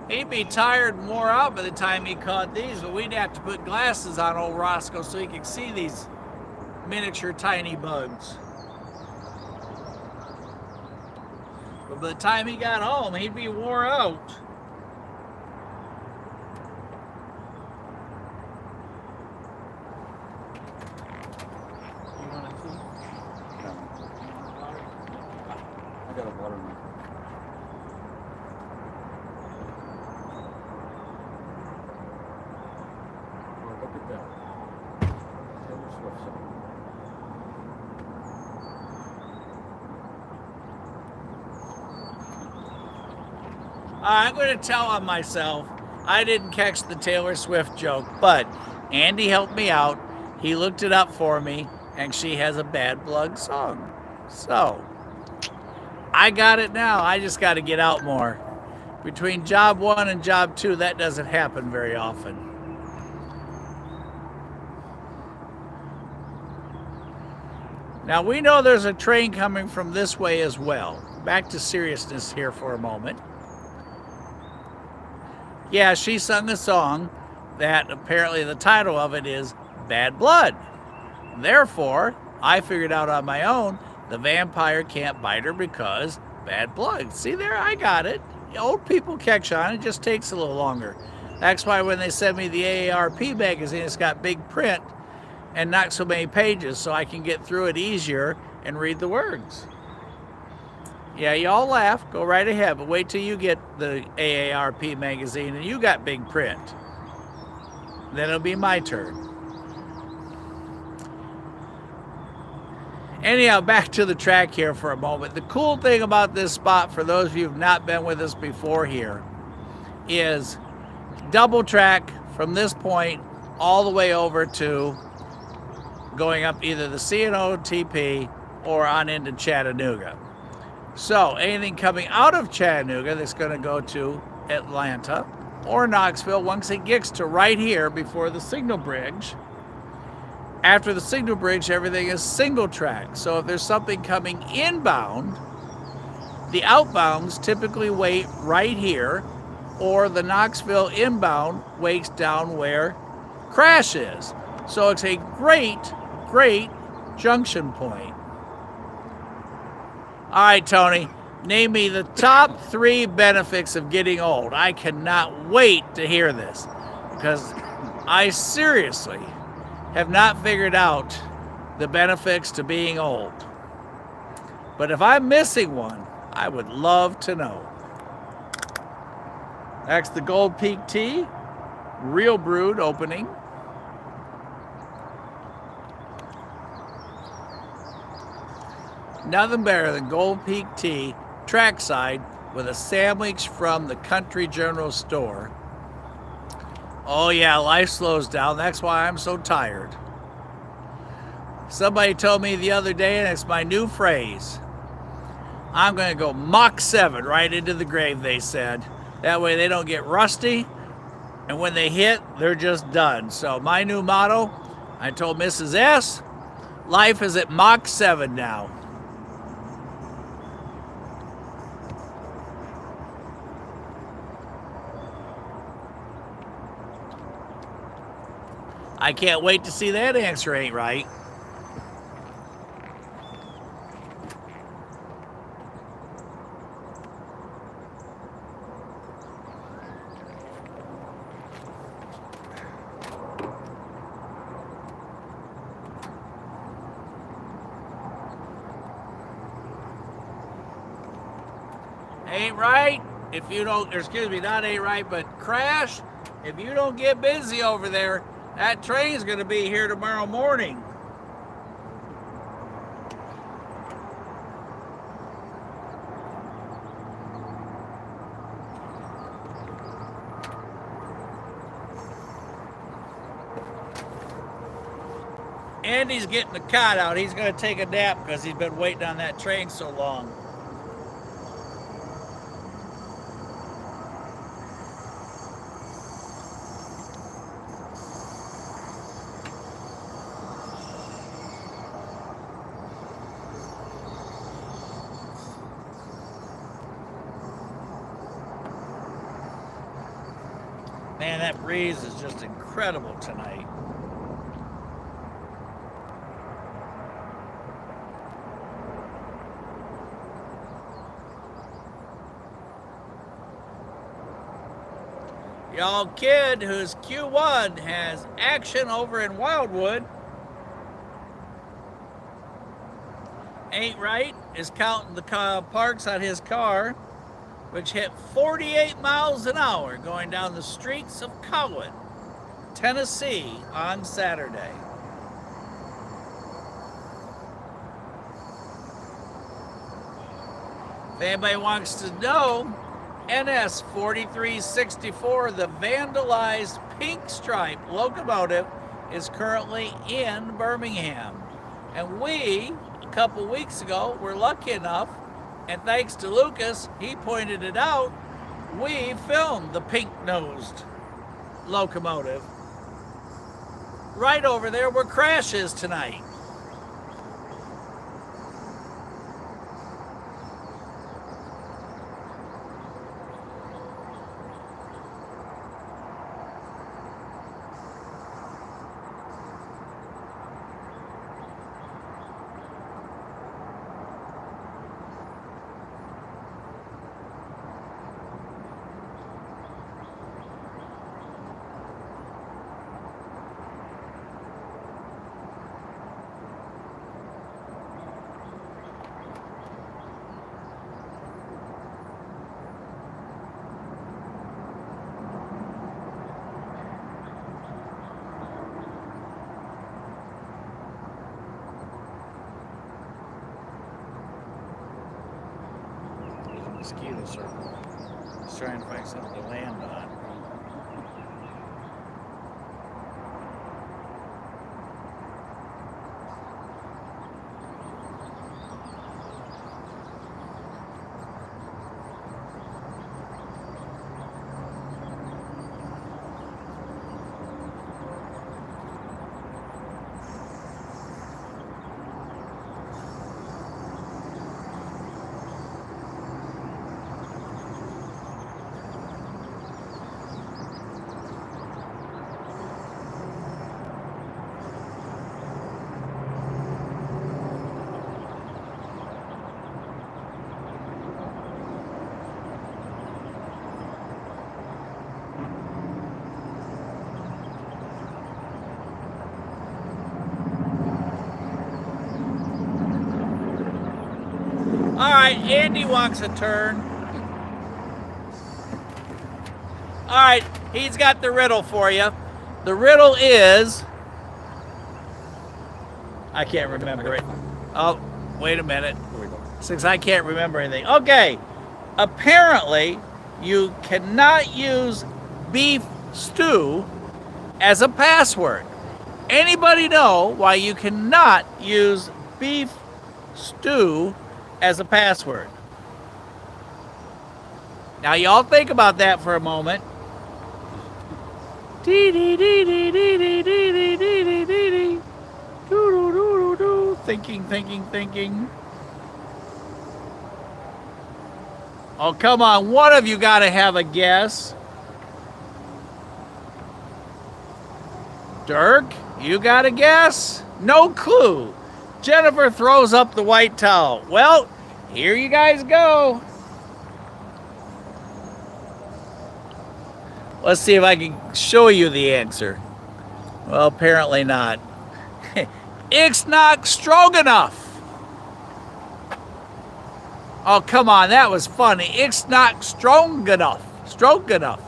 He'd be tired and wore out by the time he caught these, but we'd have to put glasses on old Roscoe so he could see these miniature tiny bugs. But by the time he got home, he'd be wore out. You want a tea? No. I got a watermelon. Oh, look at that. Taylor Swift song. I'm going to tell on myself. I didn't catch the Taylor Swift joke, but Andy helped me out. He looked it up for me, and she has a bad blood song. So, I got it now. I just got to get out more. Between job 1 and job 2, that doesn't happen very often. Now, we know there's a train coming from this way as well. Back to seriousness here for a moment. Yeah, she sung a song that apparently the title of it is Bad Blood. Therefore, I figured out on my own the vampire can't bite her because bad blood. See there, I got it. Old people catch on, it just takes a little longer. That's why when they send me the AARP magazine, it's got big print and not so many pages, so I can get through it easier and read the words. Yeah, y'all laugh, go right ahead, but wait till you get the AARP magazine and you got big print. Then it'll be my turn. Anyhow, back to the track here for a moment. The cool thing about this spot, for those of you who've not been with us before here, is double track from this point all the way over to going up either the C&O TP or on into Chattanooga. So anything coming out of Chattanooga that's going to go to Atlanta or Knoxville, once it gets to right here before the signal bridge, after the signal bridge, everything is single track. So if there's something coming inbound, the outbounds typically wait right here, or the Knoxville inbound waits down where Crash is. So it's a great, great junction point. All right, Tony, name me the top 3 benefits of getting old. I cannot wait to hear this because I seriously have not figured out the benefits to being old. But if I'm missing one, I would love to know. That's the Gold Peak Tea, real brewed opening. Nothing better than Gold Peak Tea, trackside, with a sandwich from the Country General Store. Oh yeah, life slows down. That's why I'm so tired. Somebody told me the other day, and it's my new phrase, I'm going to go Mach 7 right into the grave, they said. That way they don't get rusty, and when they hit, they're just done. So my new motto, I told Mrs. S, life is at Mach 7 now. I can't wait to see that answer ain't right. Ain't right if you don't, excuse me, not ain't right, but Crash, if you don't get busy over there, that train's going to be here tomorrow morning. Andy's getting the cot out. He's going to take a nap because he's been waiting on that train so long. Man, that breeze is just incredible tonight. Y'all kid whose Q1 has action over in Wildwood ain't right is counting the parks on his car, which hit 48 miles an hour going down the streets of Cowan, Tennessee on Saturday. If anybody wants to know, NS 4364, the vandalized pink stripe locomotive, is currently in Birmingham. And we, a couple weeks ago, were lucky enough, and thanks to Lucas, he pointed it out, we filmed the pink-nosed locomotive right over there where Crash is tonight. mosquito circle. Just trying to find something to land on. All right, Andy wants a turn. All right, he's got the riddle for you. The riddle is, I can't remember it. Oh, wait a minute. Here we go. Since I can't remember anything. Okay, apparently you cannot use beef stew as a password. Anybody know why you cannot use beef stew as a password? Now y'all think about that for a moment. Thinking. Oh, come on. One of you got to have a guess. Dirk, you got a guess? No clue. Jennifer throws up the white towel. Well, here you guys go. Let's see if I can show you the answer. Well, apparently not. It's not stroganoff. Oh, come on, that was funny. It's not stroganoff. Stroganoff.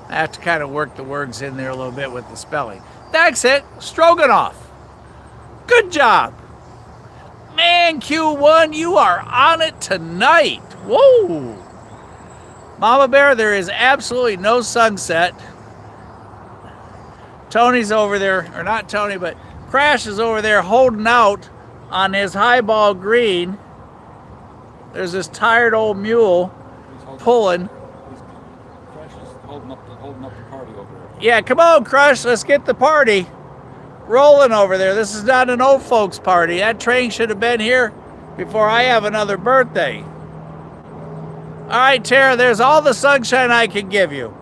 I have to kind of work the words in there a little bit with the spelling. That's it, stroganoff. Good job. Man, Q1, you are on it tonight. Whoa. Mama Bear, there is absolutely no sunset. Tony's over there, or not Tony, but Crash is over there holding out on his highball green. There's this tired old mule pulling. Crash is holding up the party over there. Yeah, come on, Crush, let's get the party rolling over there. This is not an old folks party. That train should have been here before I have another birthday. All right, Tara, there's all the sunshine I can give you.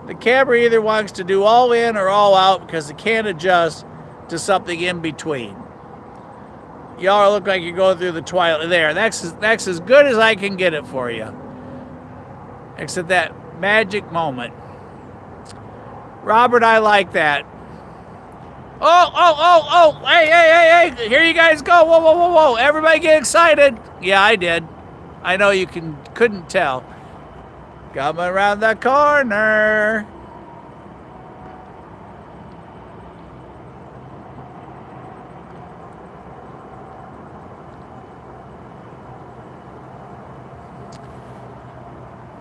The camera either wants to do all in or all out because it can't adjust to something in between. Y'all look like you're going through the twilight. There, that's as good as I can get it for you. Except that magic moment. Robert, I like that. Oh, hey, here you guys go. Whoa. Everybody get excited. Yeah, I did. I know you couldn't tell. Coming around the corner.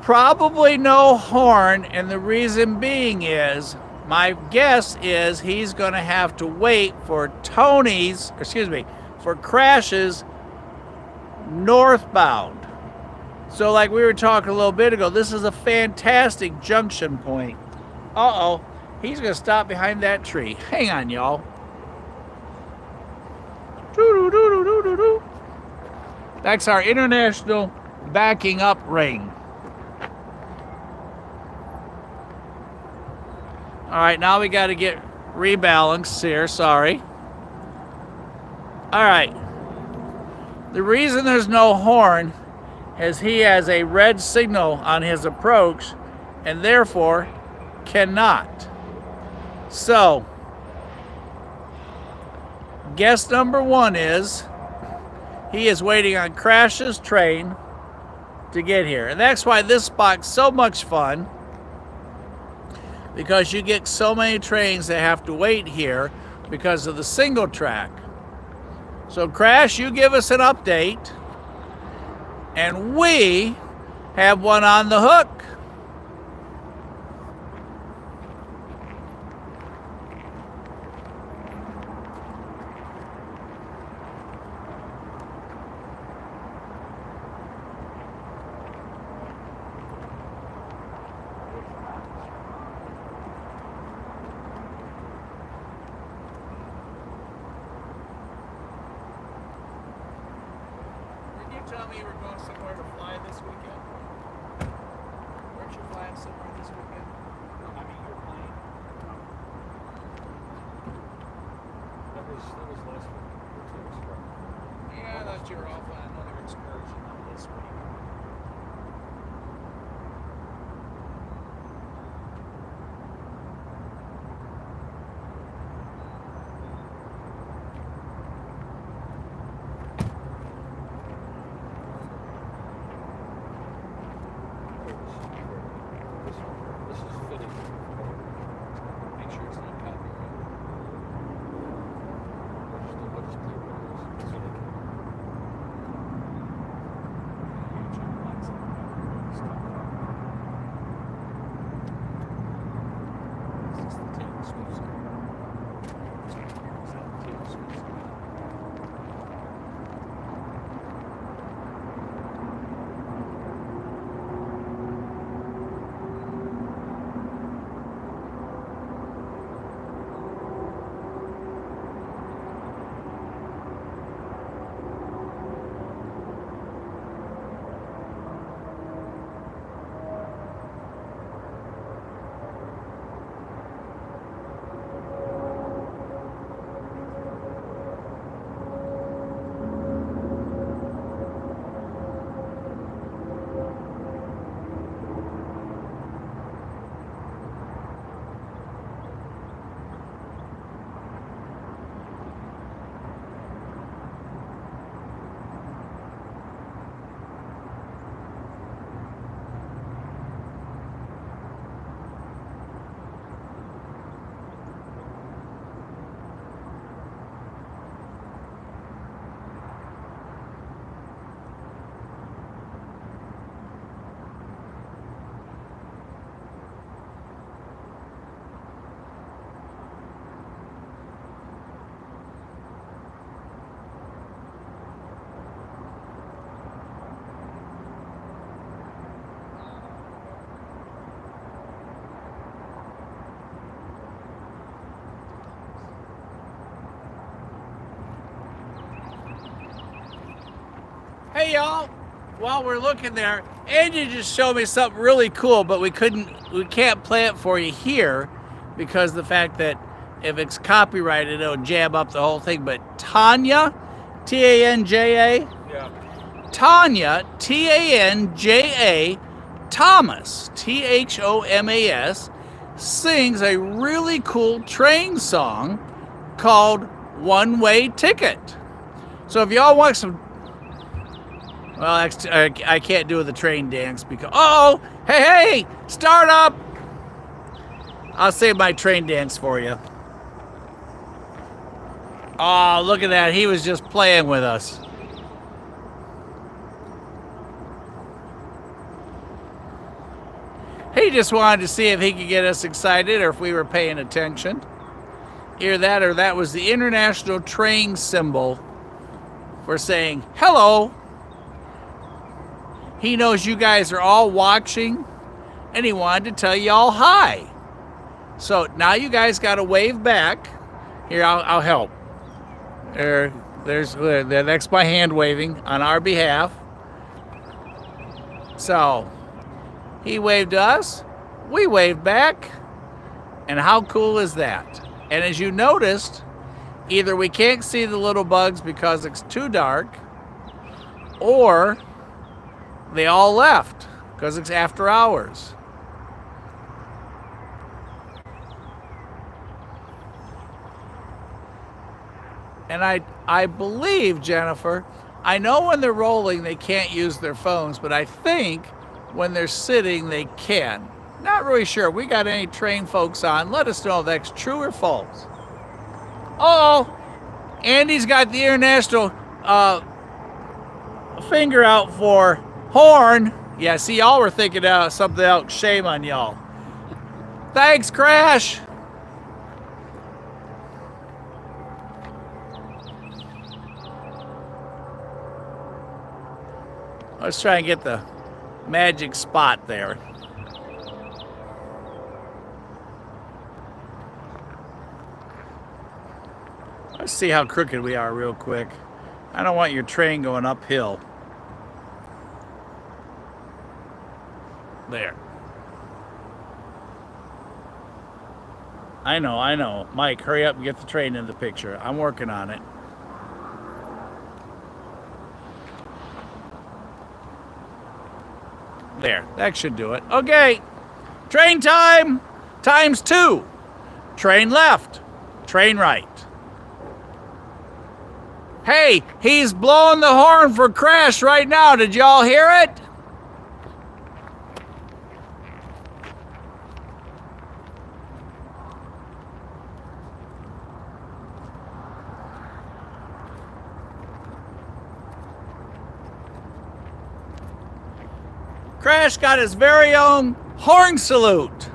Probably no horn, and the reason being is, my guess is he's going to have to wait for Crash's northbound. So like we were talking a little bit ago, this is a fantastic junction point. Uh-oh, he's going to stop behind that tree. Hang on, y'all. That's our international backing up ring. All right, now we got to get rebalanced here, sorry. All right. The reason there's no horn is he has a red signal on his approach and therefore cannot. So, guess number one is he is waiting on Crash's train to get here. And that's why this spot's so much fun, because you get so many trains that have to wait here because of the single track. So Crash, you give us an update. And we have one on the hook. Did you tell me you were going somewhere to fly this weekend? Weren't you flying somewhere this weekend? I mean, your plane. That was last week. Or 2 weeks ago. Yeah, I thought you were off on another excursion this week. This is fitting. Make sure it's not copyrighted. We'll just play what it is. So they can- It's just the Taylor Swift song. Is that the Taylor Swift song? Hey y'all, while we're looking there, Angie just showed me something really cool, but we can't play it for you here because of the fact that if it's copyrighted, it'll jam up the whole thing. But Tanya, T-A-N-J-A, Yeah. Tanya, T-A-N-J-A, Thomas, T-H-O-M-A-S, sings a really cool train song called One Way Ticket. So if y'all want some, well, I can't do the train dance because, oh, hey, start up. I'll save my train dance for you. Oh, look at that. He was just playing with us. He just wanted to see if he could get us excited or if we were paying attention. Either that or that was the international train symbol for saying hello. He knows you guys are all watching and he wanted to tell you all hi. So now you guys got to wave back. Here, I'll help. That's my hand waving on our behalf. So he waved us, we waved back, and how cool is that? And as you noticed, either we can't see the little bugs because it's too dark, or they all left because it's after hours. And I believe, Jennifer, I know when they're rolling they can't use their phones, but I think when they're sitting they can. Not really sure. We got any train folks on? Let us know if that's true or false. Oh, Andy's got the international finger out for horn. Yeah, see, y'all were thinking something else. Shame on y'all. Thanks, Crash. Let's try and get the magic spot there. Let's see how crooked we are real quick. I don't want your train going uphill. There. I know. Mike, hurry up and get the train in the picture. I'm working on it. There, that should do it. Okay, train time, times 2. Train left, train right. Hey, he's blowing the horn for Crash right now. Did y'all hear it? Crash got his very own horn salute.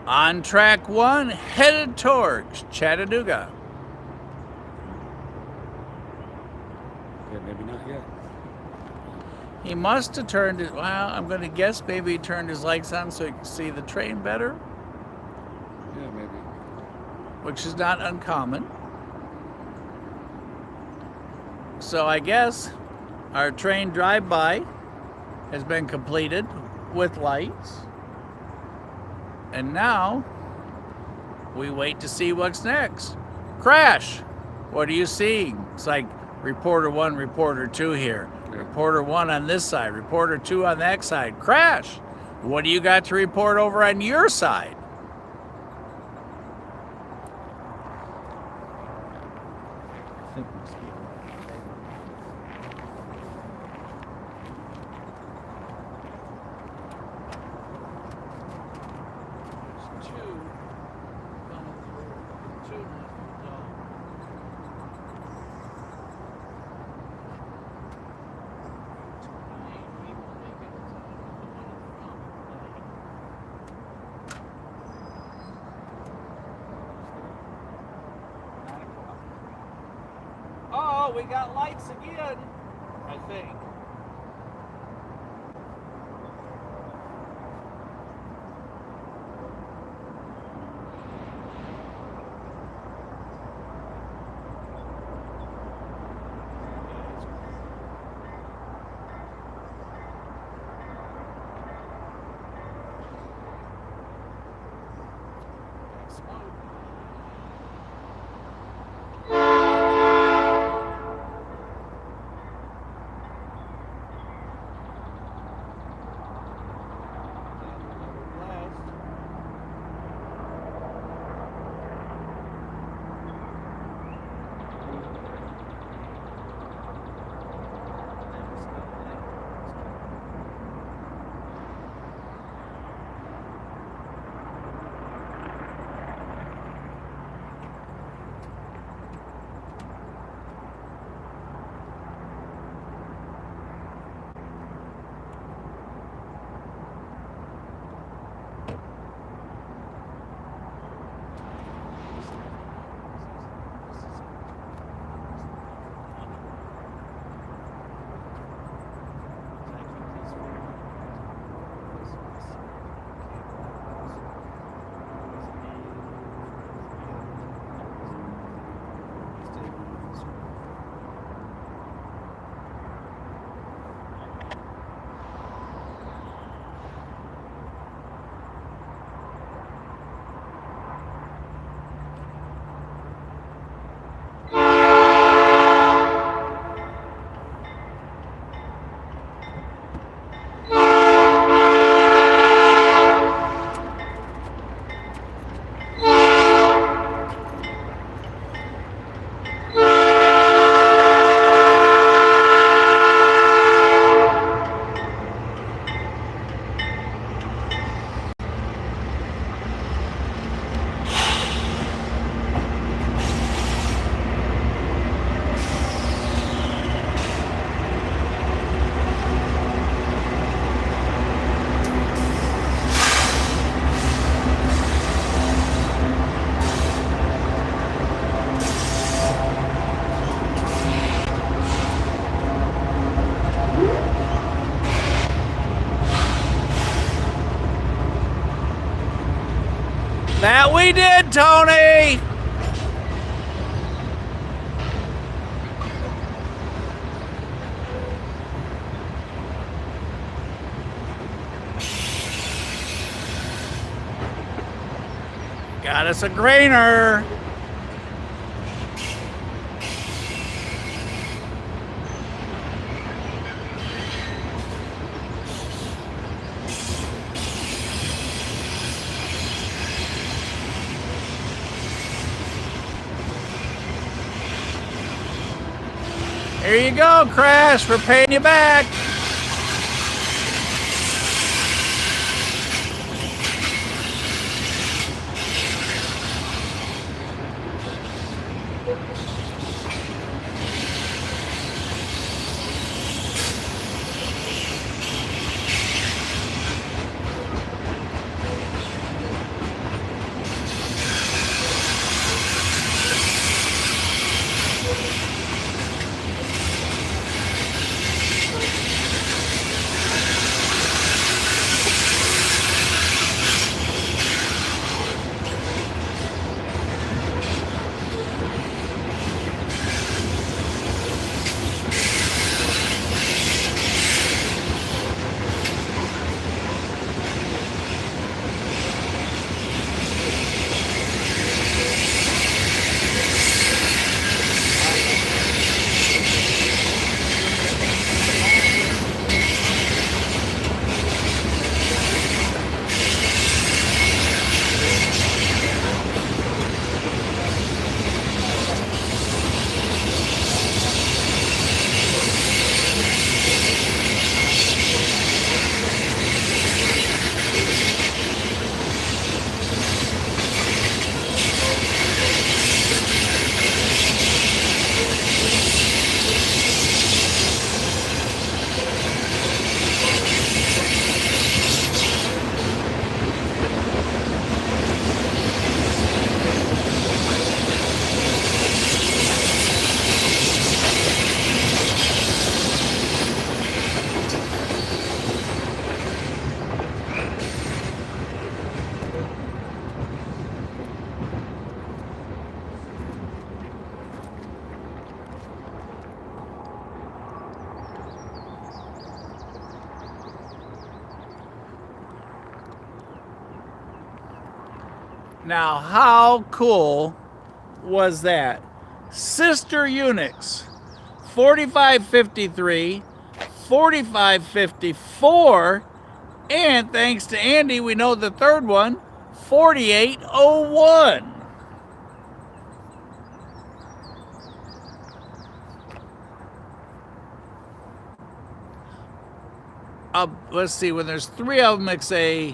On track 1, headed towards Chattanooga. Yeah, maybe not yet. He must have turned it, well, I'm going to guess maybe he turned his lights on so he can see the train better, Yeah, maybe. which is not uncommon. So I guess our train drive-by has been completed with lights. And now we wait to see what's next. Crash, what are you seeing? It's like reporter 1, reporter 2 here. Yeah. Reporter 1 on this side, reporter 2 on that side. Crash, what do you got to report over on your side? think mosquito. There's two coming through. Two now. Oh, we got lights again, I think. That we did, Tony! Got us a grainer. Here you go, Crash. We're paying you back. Now, how cool was that? Sister Unix, 4553, 4554, and thanks to Andy, we know the third one, 4801. Let's see, when there's three of them, it's a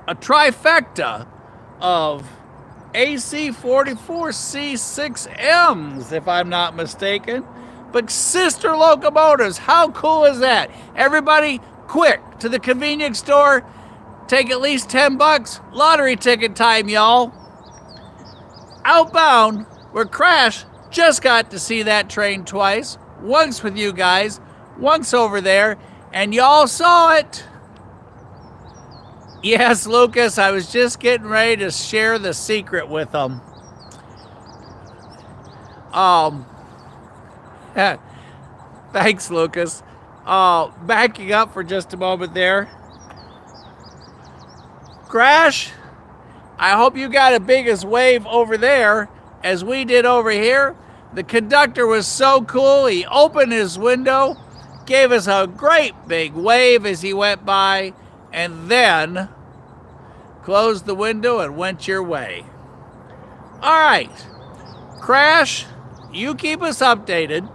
trifecta of AC44C6Ms, if I'm not mistaken. But sister locomotives, how cool is that? Everybody, quick, to the convenience store, take at least $10. Lottery ticket time, y'all. Outbound, where Crash just got to see that train twice. Once with you guys, once over there, and y'all saw it. Yes, Lucas, I was just getting ready to share the secret with them. Thanks, Lucas. Backing up for just a moment there. Crash, I hope you got a big as wave over there as we did over here. The conductor was so cool, he opened his window, gave us a great big wave as he went by, and then closed the window and went your way. All right, Crash, you keep us updated.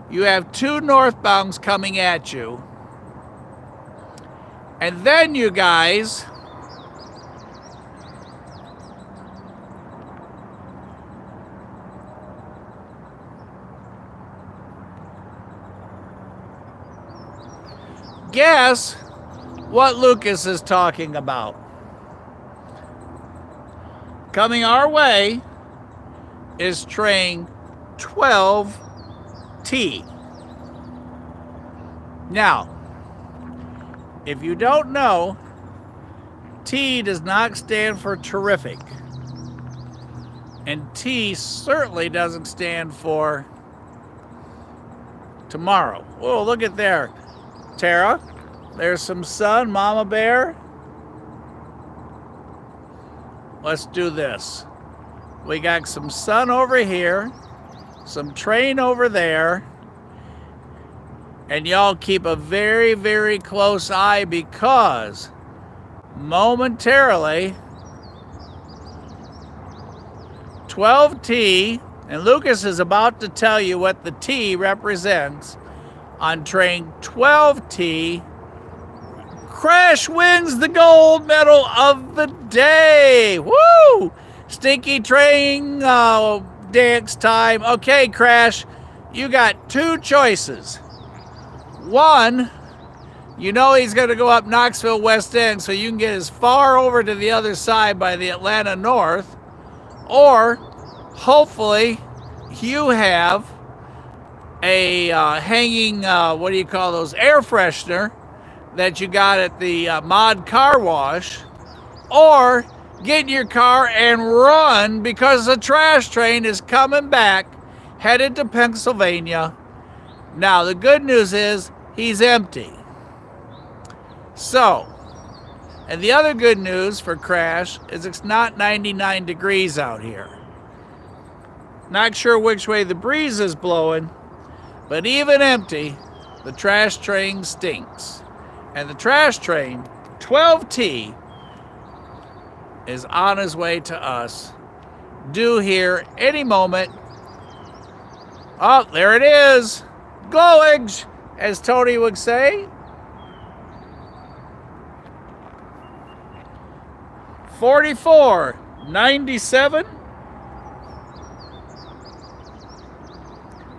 You have two northbounds coming at you. And then you guys guess what Lucas is talking about. Coming our way is train 12T. Now, if you don't know, T does not stand for terrific. And T certainly doesn't stand for tomorrow. Oh, look at there, Tara. There's some sun, Mama Bear. Let's do this. We got some sun over here, some train over there, and y'all keep a very, very close eye because momentarily 12T, and Lucas is about to tell you what the T represents on train 12T. Crash wins the gold medal of the day. Woo! Stinky train dance time. Okay, Crash, you got two choices. One, you know he's going to go up Knoxville West End so you can get as far over to the other side by the Atlanta North, or hopefully you have a hanging, what do you call those, air freshener that you got at the Mod Car Wash, or get in your car and run because the trash train is coming back, headed to Pennsylvania. Now, the good news is he's empty. So, and the other good news for Crash is it's not 99 degrees out here. Not sure which way the breeze is blowing, but even empty, the trash train stinks. And the trash train, 12T, is on his way to us, due here any moment. Oh, there it is. Glowage, as Tony would say. 4497.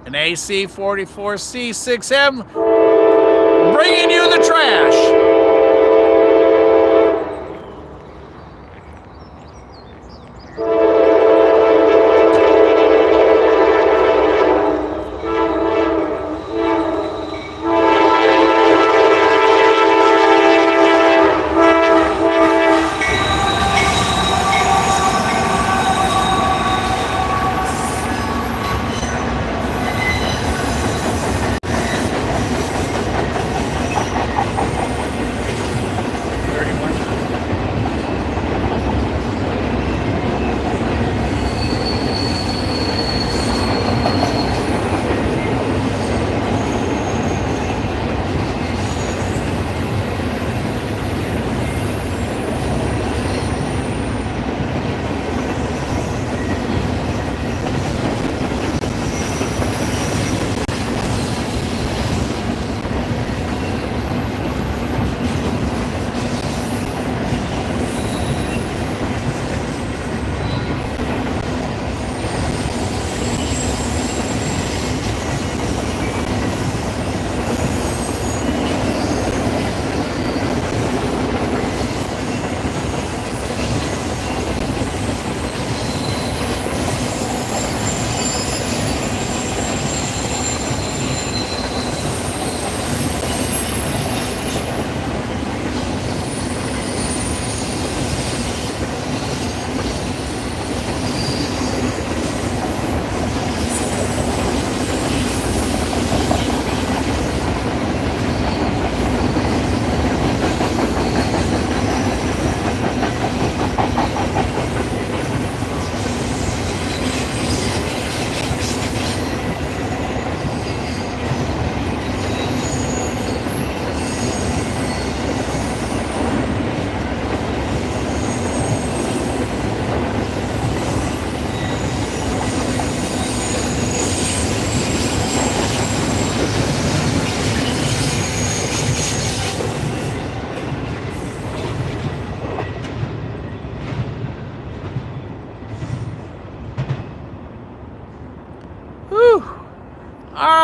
An AC 44C6M bringing you the trash.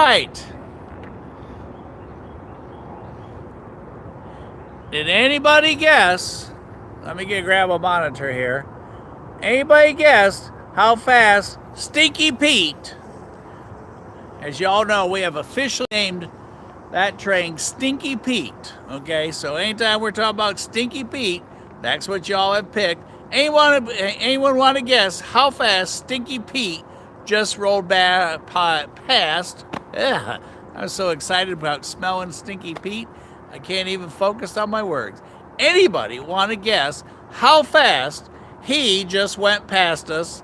right. Did anybody guess? Let me grab a monitor here. Anybody guess how fast Stinky Pete? As y'all know, we have officially named that train Stinky Pete. Okay, so anytime we're talking about Stinky Pete, that's what y'all have picked. Anyone want to guess how fast Stinky Pete just rolled past? Ugh, I'm so excited about smelling Stinky Pete, I can't even focus on my words. Anybody want to guess how fast he just went past us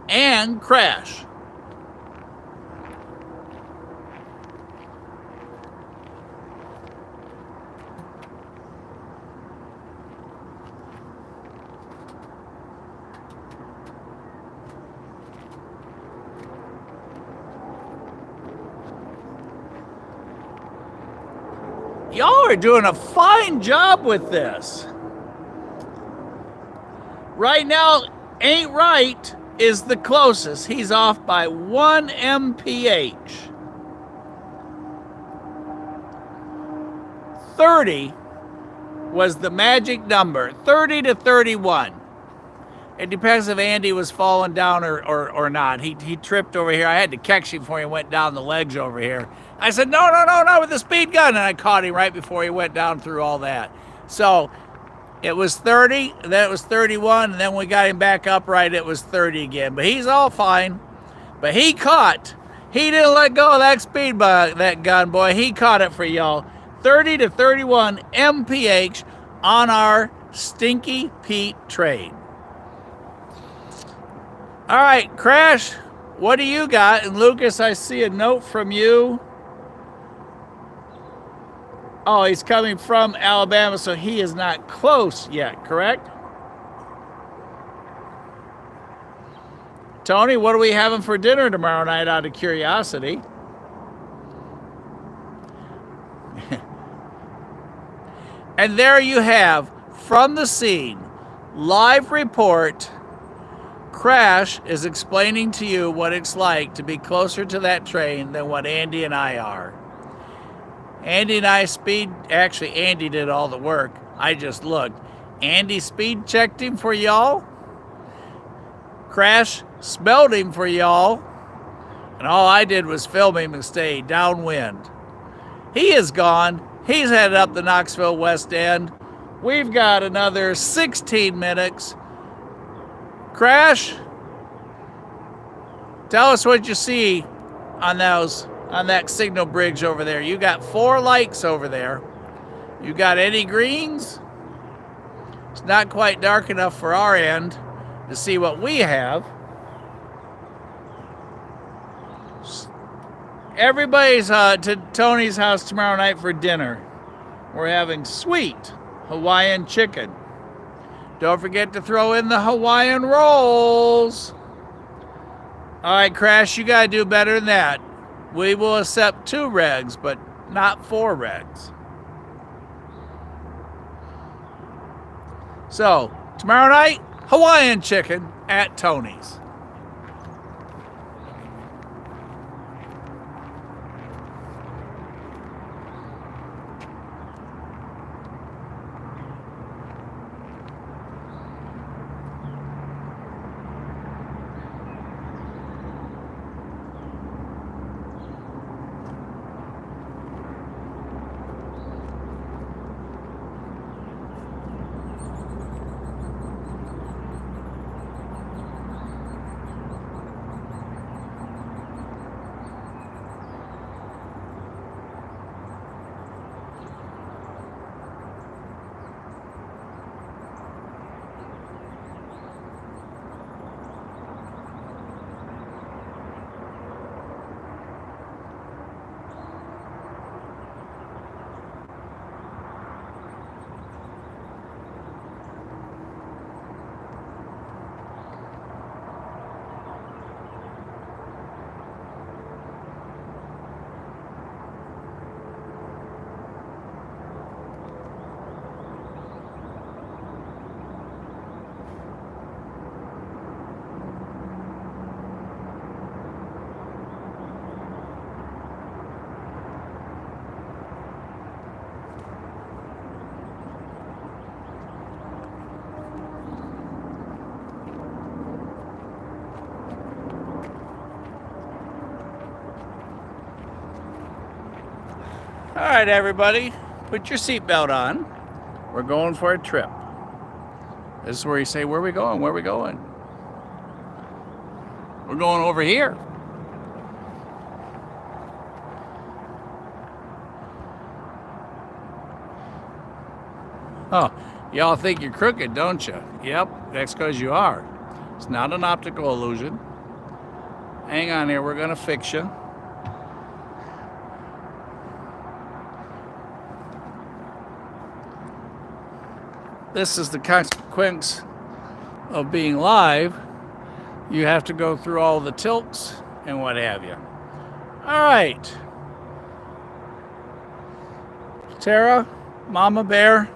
and crashed? Y'all are doing a fine job with this. Right now, Ain't Right is the closest. He's off by 1 mph. 30 was the magic number. 30 to 31. It depends if Andy was falling down or not. He tripped over here. I had to catch him before he went down the ledge over here. I said, no, with the speed gun. And I caught him right before he went down through all that. So it was 30, then it was 31, and then we got him back upright, it was 30 again. But he's all fine. But he didn't let go of that gun, boy. He caught it for y'all. 30 to 31 mph on our Stinky Pete train. All right, Crash, what do you got? And Lucas, I see a note from you. Oh, he's coming from Alabama, so he is not close yet, correct? Tony, what are we having for dinner tomorrow night out of curiosity? And there you have, from the scene, live report. Crash is explaining to you what it's like to be closer to that train than what Andy and I are. Andy and I actually Andy did all the work. I just looked. Andy speed checked him for y'all. Crash smelled him for y'all. And all I did was film him and stay downwind. He is gone. He's headed up the Knoxville West End. We've got another 16 minutes. Crash, tell us what you see on that signal bridge over there. You got 4 lights over there. You got any greens? It's not quite dark enough for our end to see what we have. Everybody's to Tony's house tomorrow night for dinner. We're having sweet Hawaiian chicken. Don't forget to throw in the Hawaiian rolls. All right, Crash, you got to do better than that. We will accept 2 regs, but not 4 regs. So, tomorrow night, Hawaiian chicken at Tony's. right, everybody, put your seatbelt on. We're going for a trip. This is where you say, where are we going? Where are we going? We're going over here. Oh, y'all think you're crooked, don't you? Yep, that's because you are. It's not an optical illusion. Hang on here, we're gonna fix you. This is the consequence of being live. You have to go through all the tilts and what have you. All right. Tara, Mama Bear,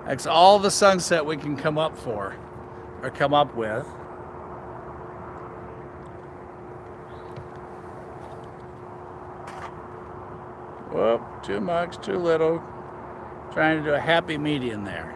that's all the sunset we can come up for, or come up with. Whoop, too much, too little. Trying to do a happy median there.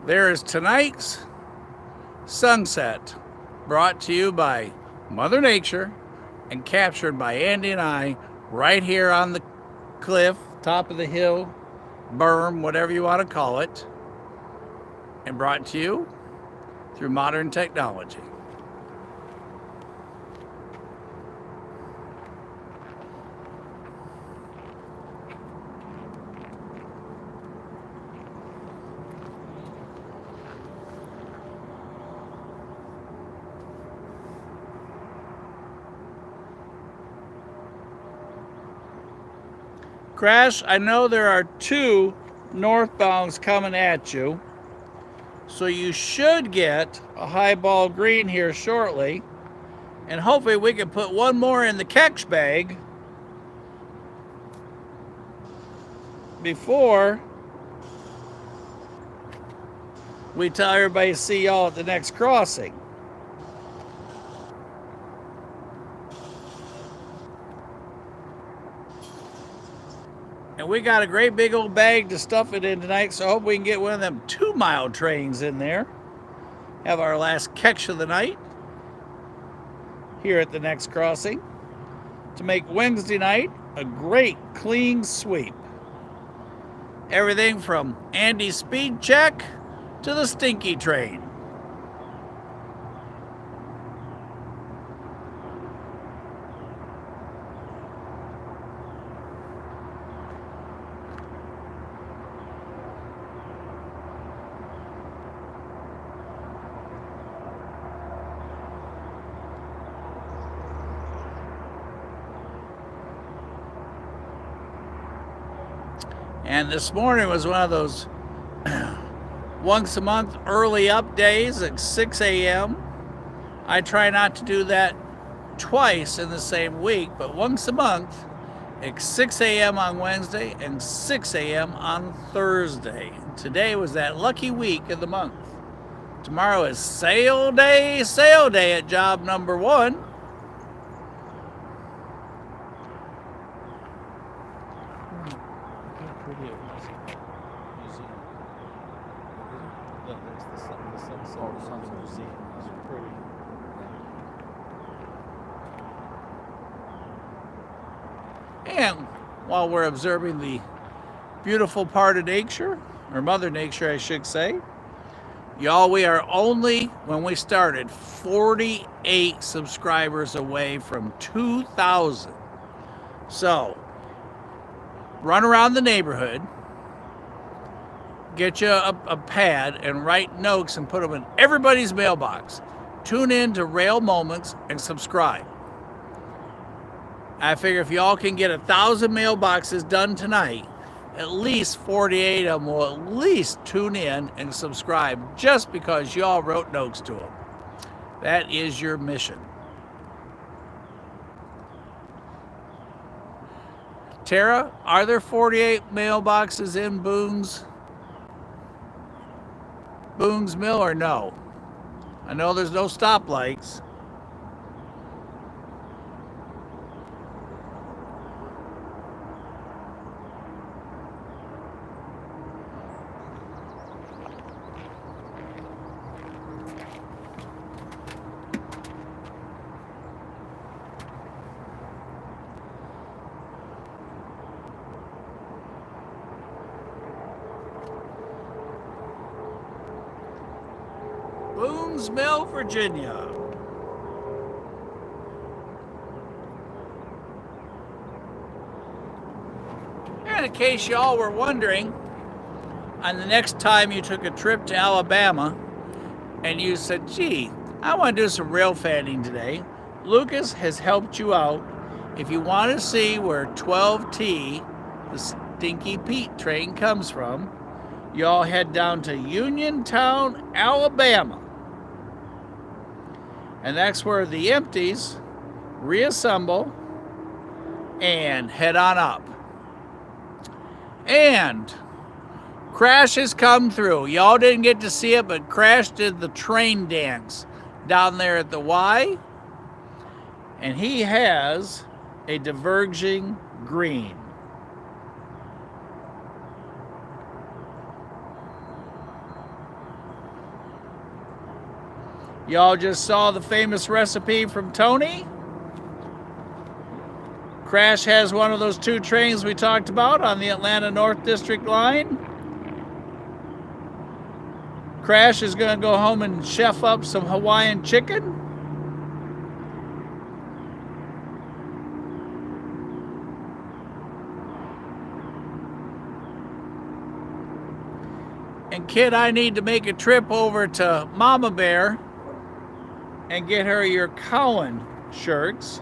There is tonight's sunset, brought to you by Mother Nature and captured by Andy and I right here on the cliff, top of the hill, berm, whatever you want to call it, and brought to you through modern technology. Crash, I know there are 2 northbounds coming at you, so you should get a highball green here shortly, and hopefully we can put one more in the catch bag before we tell everybody to see y'all at the next crossing. And we got a great big old bag to stuff it in tonight, so I hope we can get one of them 2-mile trains in there. Have our last catch of the night here at the next crossing to make Wednesday night a great clean sweep. Everything from Andy's speed check to the stinky train. And this morning was one of those once a month early up days at 6 a.m. I try not to do that twice in the same week, but once a month at 6 a.m. on Wednesday and 6 a.m. on Thursday. Today was that lucky week of the month. Tomorrow is sale day at job number 1. And while we're observing the beautiful part of nature, or Mother Nature, I should say, y'all, we are only, when we started, 48 subscribers away from 2,000. So, run around the neighborhood, get you a pad, and write notes and put them in everybody's mailbox. Tune in to Rail Moments and subscribe. I figure if y'all can get 1,000 mailboxes done tonight, at least 48 of them will at least tune in and subscribe just because y'all wrote notes to them. That is your mission. Tara, are there 48 mailboxes in Boone's Mill or no? I know there's no stoplights. Boone's Mill, Virginia. And in case y'all were wondering, on the next time you took a trip to Alabama and you said, gee, I want to do some rail fanning today, Lucas has helped you out. If you want to see where 12T, the Stinky Pete train, comes from, y'all head down to Uniontown, Alabama. And that's where the empties reassemble and head on up. And Crash has come through. Y'all didn't get to see it, but Crash did the train dance down there at the Y. And he has a diverging green. Y'all just saw the famous recipe from Tony. Crash has one of those two trains we talked about on the Atlanta North District line. Crash is going to go home and chef up some Hawaiian chicken. And kid, I need to make a trip over to Mama Bear and get her your Cowan shirts.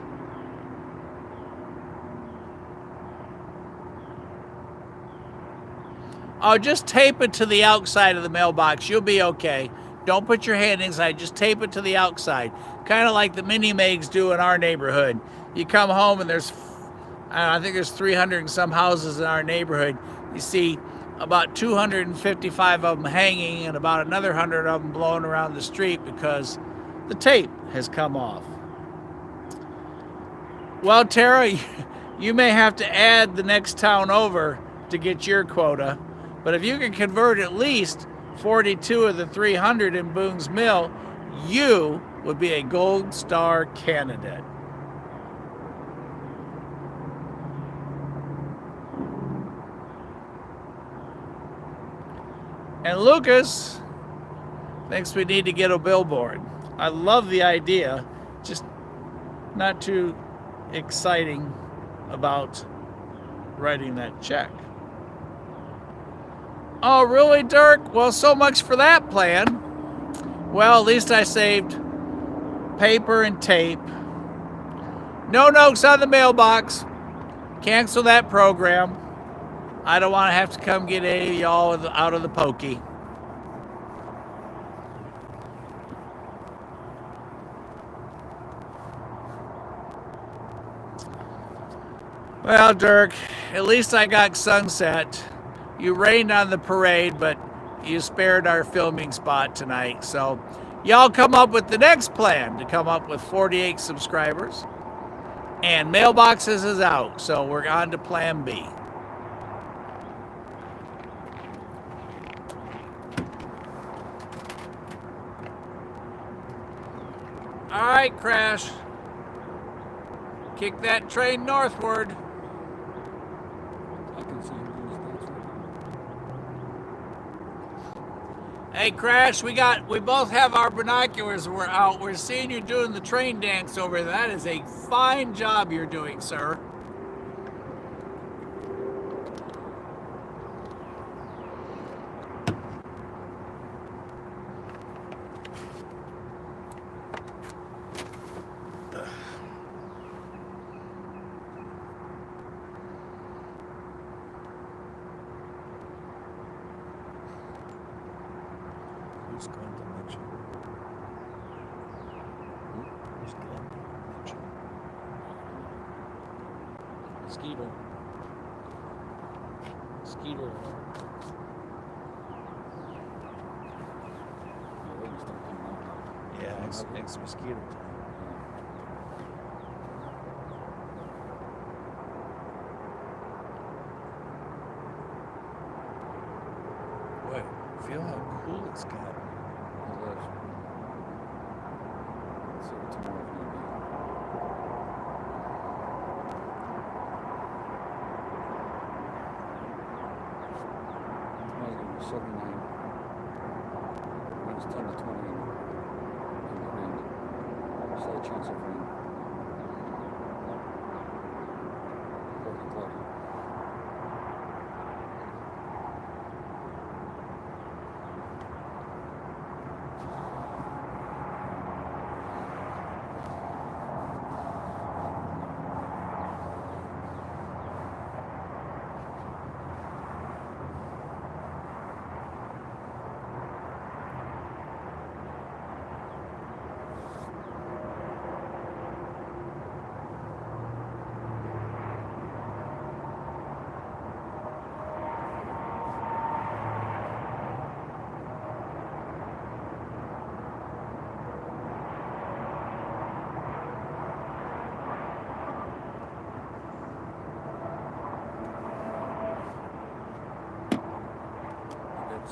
Oh, just tape it to the outside of the mailbox. You'll be okay. Don't put your hand inside. Just tape it to the outside. Kind of like the mini-megs do in our neighborhood. You come home and there's, I think there's 300 and some houses in our neighborhood. You see about 255 of them hanging and about another 100 of them blowing around the street because the tape has come off. Well, Tara, you may have to add the next town over to get your quota, but if you can convert at least 42 of the 300 in Boone's Mill, you would be a Gold Star candidate. And Lucas thinks we need to get a billboard. I love the idea, just not too exciting about writing that check. Oh, really, Dirk? Well, so much for that plan. Well, at least I saved paper and tape. No notes on the mailbox. Cancel that program. I don't want to have to come get any of y'all out of the pokey. Well, Dirk, at least I got sunset. You rained on the parade, but you spared our filming spot tonight. So y'all come up with the next plan to come up with 48 subscribers. And mailboxes is out, so we're on to plan B. All right, Crash. Kick that train northward. I can see him doing his dance right now. Hey, Crash, we both have our binoculars. We're out. We're seeing you doing the train dance over there. That is a fine job you're doing, sir. Who's going to mention? Who's going to mention? Mosquito. mosquito. They're gonna start coming out now. Yeah, it's mosquito time. Boy, feel how cool it's got. It is. Let's see what tomorrow's gonna be. Tomorrow's gonna be 79. It's 10 to 20 and wind. Slight chance of rain. Partly cloudy.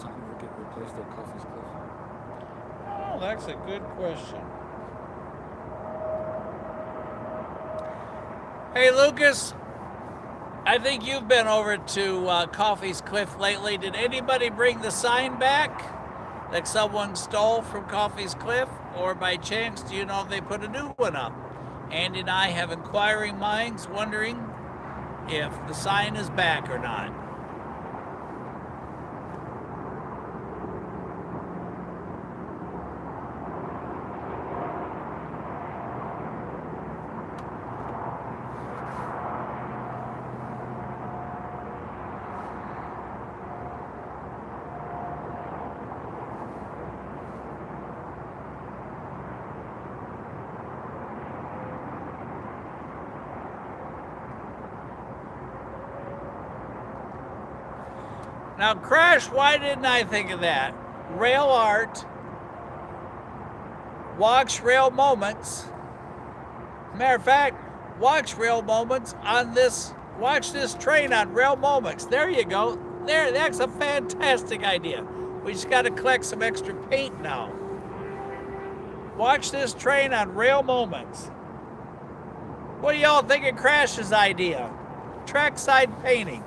Something would get replaced at Coffee's Cliff. Oh, that's a good question. Hey, Lucas, I think you've been over to Coffee's Cliff lately. Did anybody bring the sign back that someone stole from Coffee's Cliff? Or by chance, do you know if they put a new one up? Andy and I have inquiring minds wondering if the sign is back or not. Now, Crash, why didn't I think of that? Rail art, watch rail moments. Matter of fact, watch rail moments on this, watch this train on rail moments. There you go. There, that's a fantastic idea. We just got to collect some extra paint now. Watch this train on rail moments. What do y'all think of Crash's idea? Trackside painting.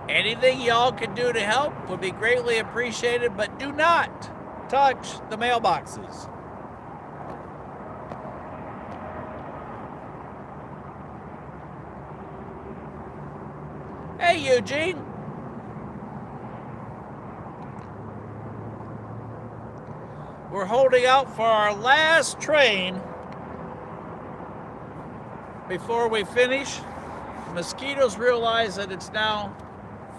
Anything y'all can do to help would be greatly appreciated, but do not touch the mailboxes. Hey, Eugene. We're holding out for our last train before we finish. Mosquitoes realize that it's now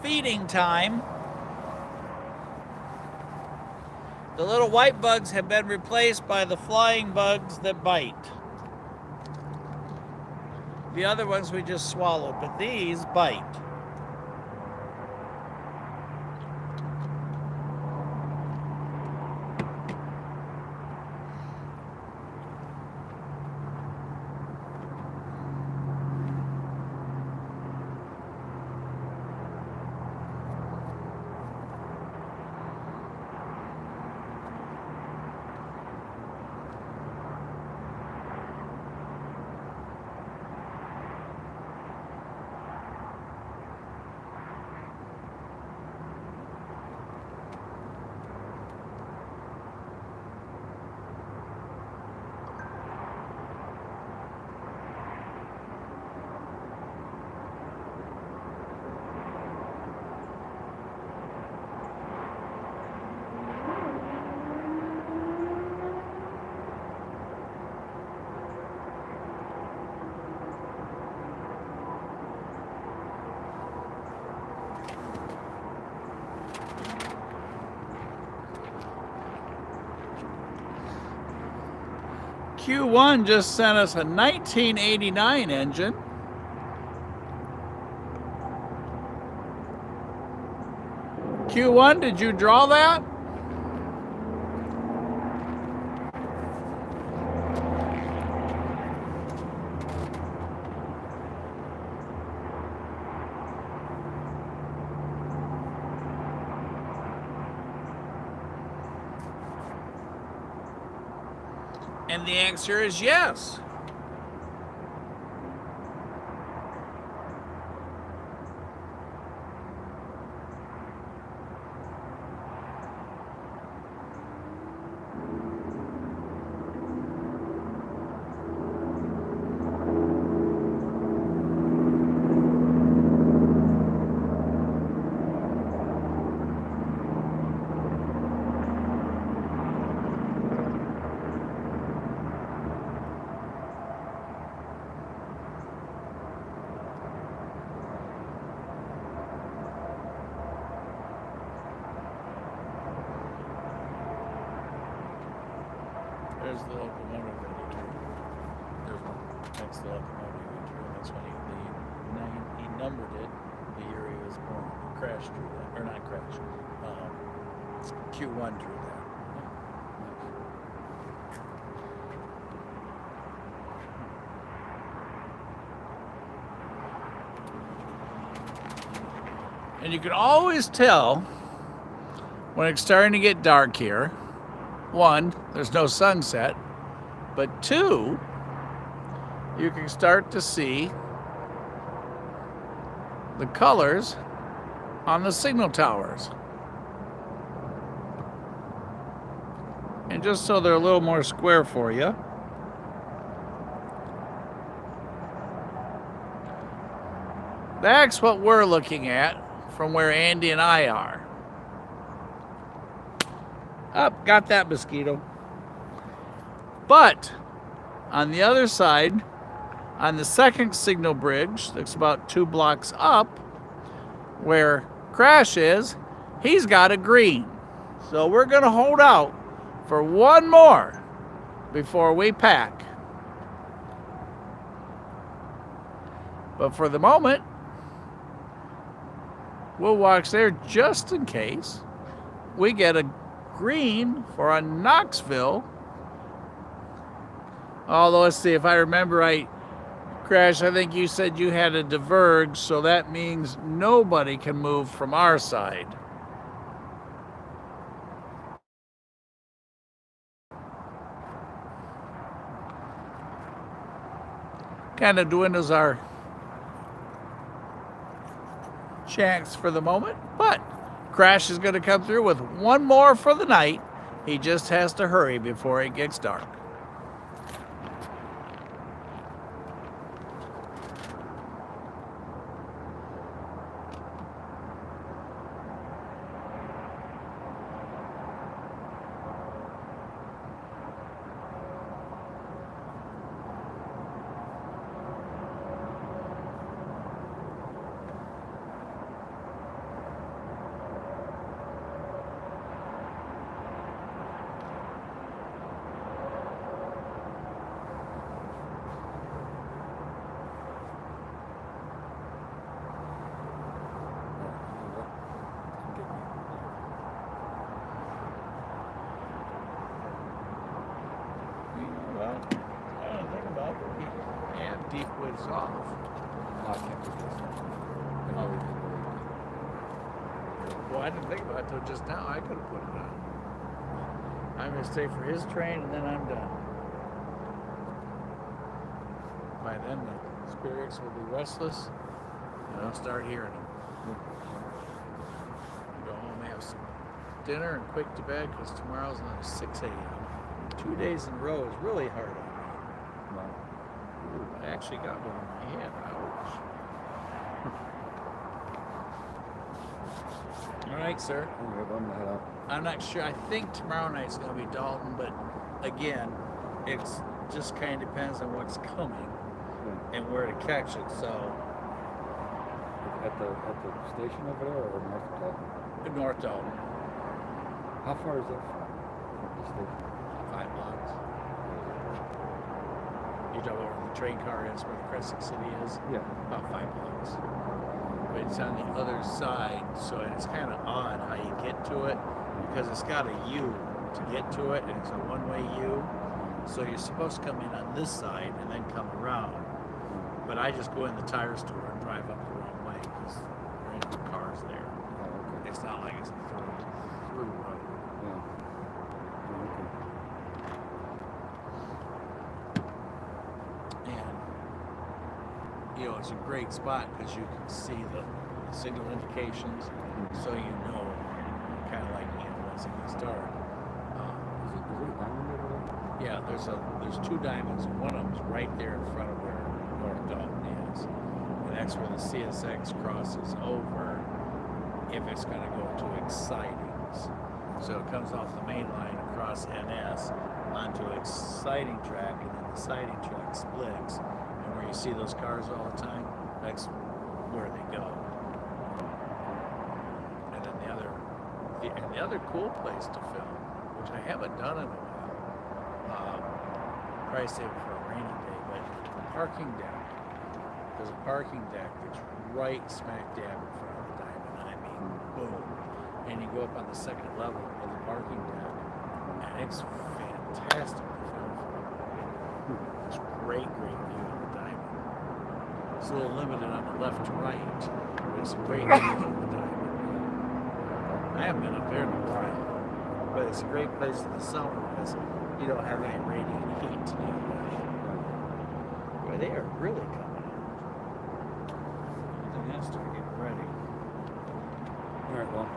feeding time. The little white bugs have been replaced by the flying bugs that bite. The other ones we just swallowed, but these bite. Q1 just sent us a 1989 engine. Q1, did you draw that? And the answer is yes. There's the locomotive entry. There's one. That's the locomotive entry. That's when he numbered it the year he was born. He crashed through that, or not crashed. Q1 drew that. And you can always tell when it's starting to get dark here. One, there's no sunset, but two, you can start to see the colors on the signal towers. And just so they're a little more square for you, that's what we're looking at from where Andy and I are. Up, got that mosquito. But on the other side, on the second signal bridge, that's about 2 blocks up, where Crash is, he's got a green. So we're gonna hold out for one more before we pack. But for the moment, we'll watch there just in case we get a green for a Knoxville. Although, let's see, if I remember right, Crash, I think you said you had a diverge, so that means nobody can move from our side. Kind of dwindles our chance for the moment, but Crash is going to come through with one more for the night. He just has to hurry before it gets dark. Deep woods off. Well, I didn't think about it till just now. I could have put it on. I'm going to stay for his train and then I'm done. By then, the spirits will be restless and I'll start hearing them. Go home, have some dinner, and quick to bed because tomorrow's another 6 a.m. 2 days in a row is really hard on me. I actually got one in my head. Ouch. All right, sir. I'm not sure. I think tomorrow night's going to be Dalton, but again, it's just kind of depends on what's coming and where to catch it. So, At the station over there or North Dalton? North Dalton, How far is that from the station? 5 blocks. You know where the train car is, where the Crescent City is? Yeah. About 5 blocks. But it's on the other side, so it's kind of odd how you get to it because it's got a U to get to it, and it's a one-way U. So you're supposed to come in on this side and then come around. But I just go in the tire store and drive up the wrong way because there ain't no cars there. Oh, okay. It's not like it's a through road. Yeah. Oh, okay. And, you know, it's a great spot because you can see the signal indications, so you know, kind of like, you know, once it gets dark. Is it a diamond over there? Yeah, there's 2 diamonds, and one of them's right there in front of where North Dalton is. And that's where the CSX crosses over if it's going to go to Excitings. So it comes off the main line across NS onto Exciting track, and then the Exciting track splits. And where you see those cars all the time, that's where they go. And then the other cool place to film, which I haven't done in a while, probably save it for a rainy day, but the parking deck. There's a parking deck that's right smack dab in front of the diamond. I mean, boom. And you go up on the second level of the parking deck, and it's fantastic to film from. It's great view of the diamond. It's a little limited on the left to right, but it's a great view of the diamond. I haven't been up there in a while, but it's a great place in the summer because you don't have any radiant heat to deal with. Boy, they are really coming in. Everything has to get ready. All right, well,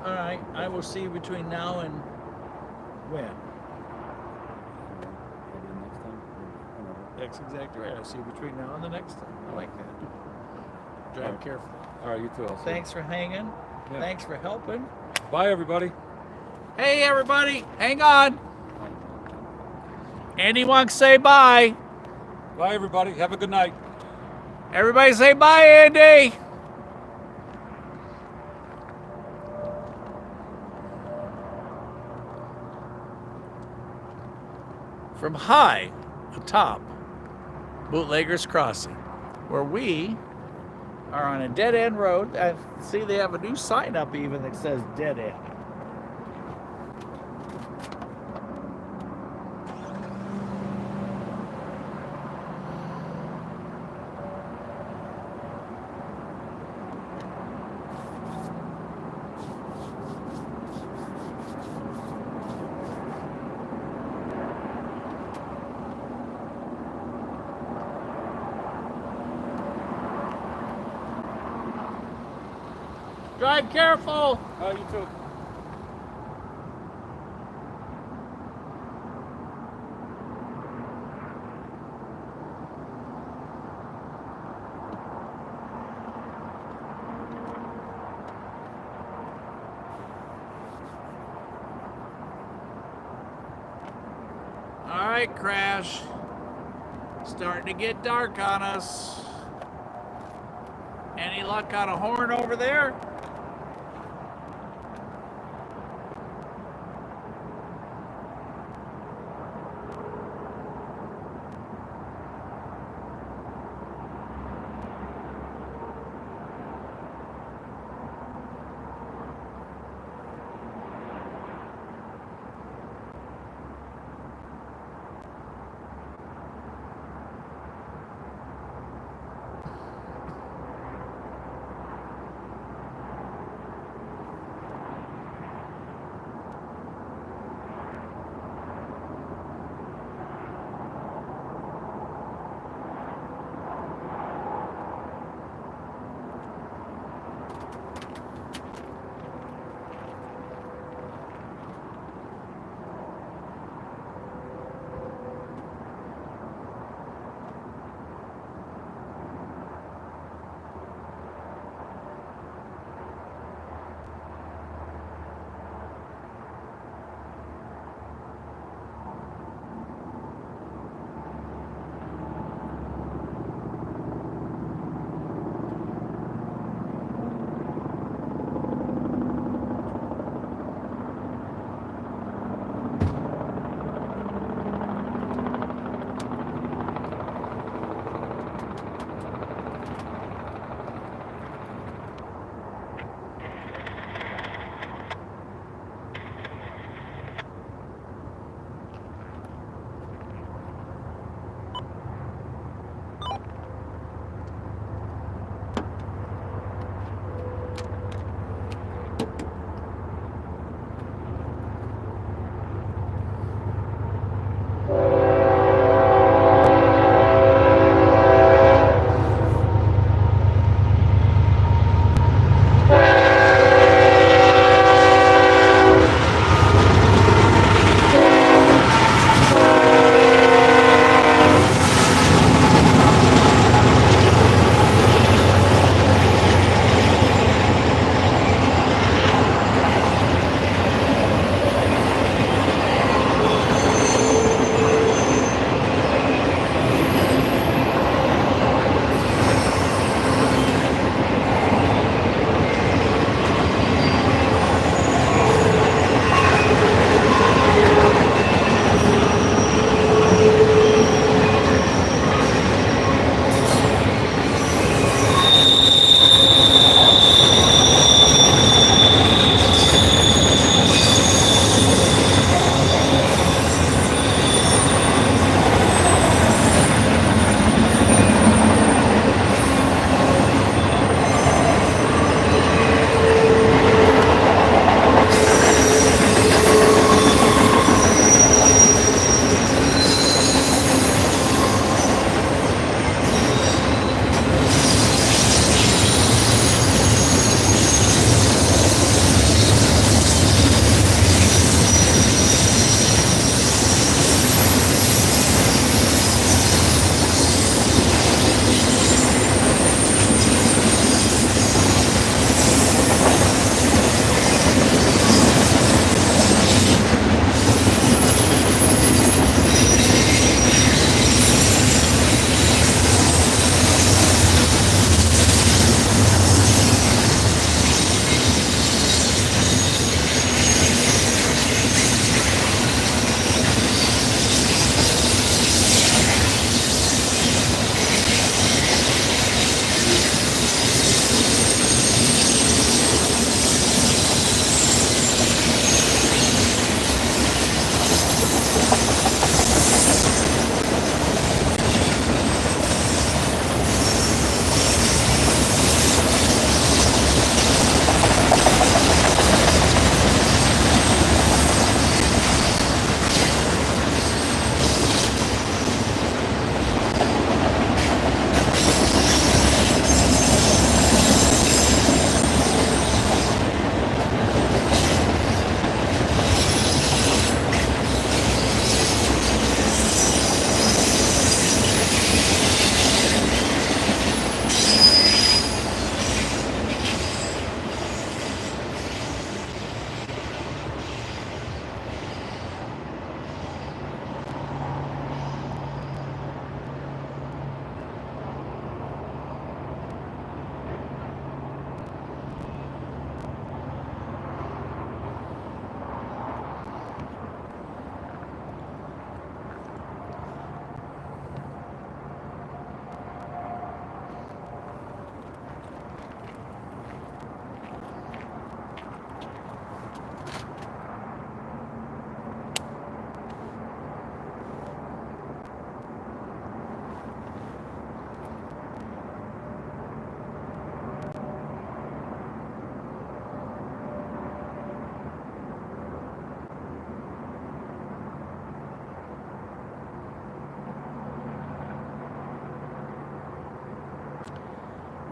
All right, I will see you between now and when? maybe next time. Whenever. That's exactly right. I'll see you between now and the next time. I like that. Drive Right. carefully. All right, you too. I'll see you. Thanks for hanging. Yeah. Thanks for helping. Bye, everybody. Hey, everybody, hang on. Andy wants to say bye. Bye, everybody. Have a good night. Everybody say bye, Andy. From high atop Bootleggers Crossing, where we are on a dead-end road. I see they have a new sign up even that says dead end. Drive careful. Oh, you too. All right, Crash. Starting to get dark on us. Any luck on a horn over there?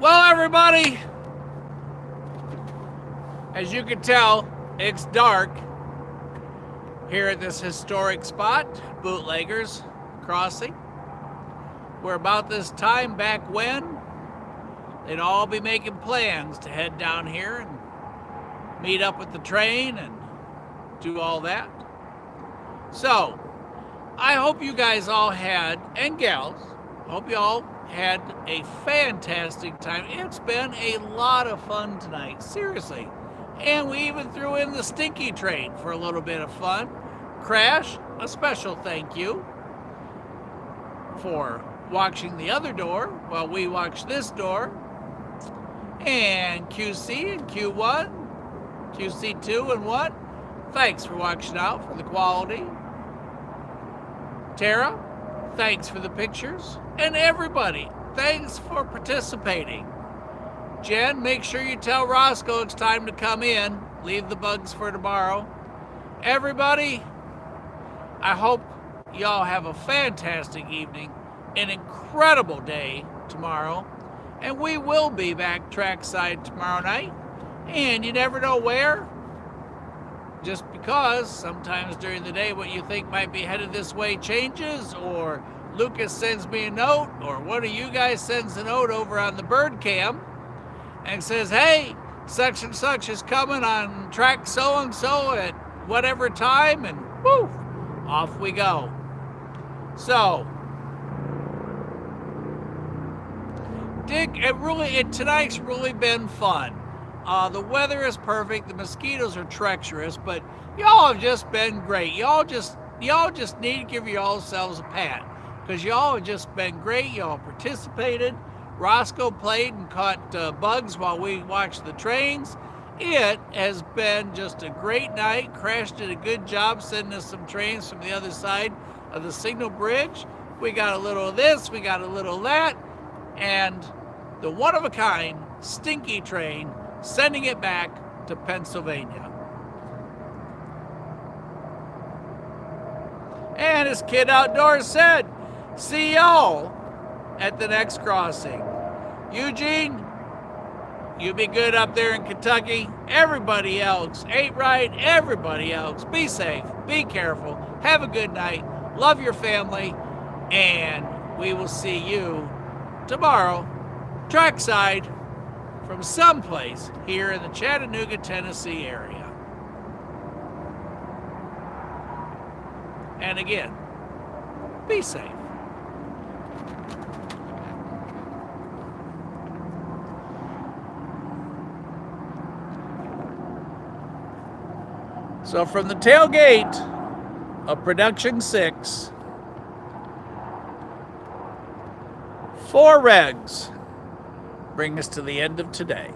Well, everybody, as you can tell, it's dark here at this historic spot, Bootleggers Crossing. We're about this time back when they'd all be making plans to head down here and meet up with the train and do all that. So, I hope you guys all had, and gals, hope you all had a fantastic time. It's been a lot of fun tonight, seriously. And we even threw in the stinky train for a little bit of fun. Crash, a special thank you for watching the other door while we watch this door. And QC and Q1, QC2 and 1, thanks for watching out for the quality. Tara, thanks for the pictures. And everybody, thanks for participating. Jen, make sure you tell Roscoe it's time to come in. Leave the bugs for tomorrow. Everybody, I hope y'all have a fantastic evening, an incredible day tomorrow, and we will be back trackside tomorrow night. And you never know where, just because sometimes during the day what you think might be headed this way changes, or Lucas sends me a note, or one of you guys sends a note over on the bird cam and says, hey, such and such is coming on track so-and-so at whatever time, and woo, off we go. So, Dick, tonight's really been fun. The weather is perfect. The mosquitoes are treacherous, but y'all have just been great. Y'all just need to give yourselves a pat, because y'all have just been great. Y'all participated. Roscoe played and caught bugs while we watched the trains. It has been just a great night. Crash did a good job sending us some trains from the other side of the signal bridge. We got a little of this, we got a little of that, and the one-of-a-kind stinky train sending it back to Pennsylvania. And as Kid Outdoors said, see y'all at the next crossing. Eugene, you be good up there in Kentucky. Everybody else, ain't right, everybody else, be safe, be careful, have a good night, love your family, and we will see you tomorrow, trackside, from someplace here in the Chattanooga, Tennessee area. And again, be safe. So from the tailgate of Production 6, 4 regs bring us to the end of today.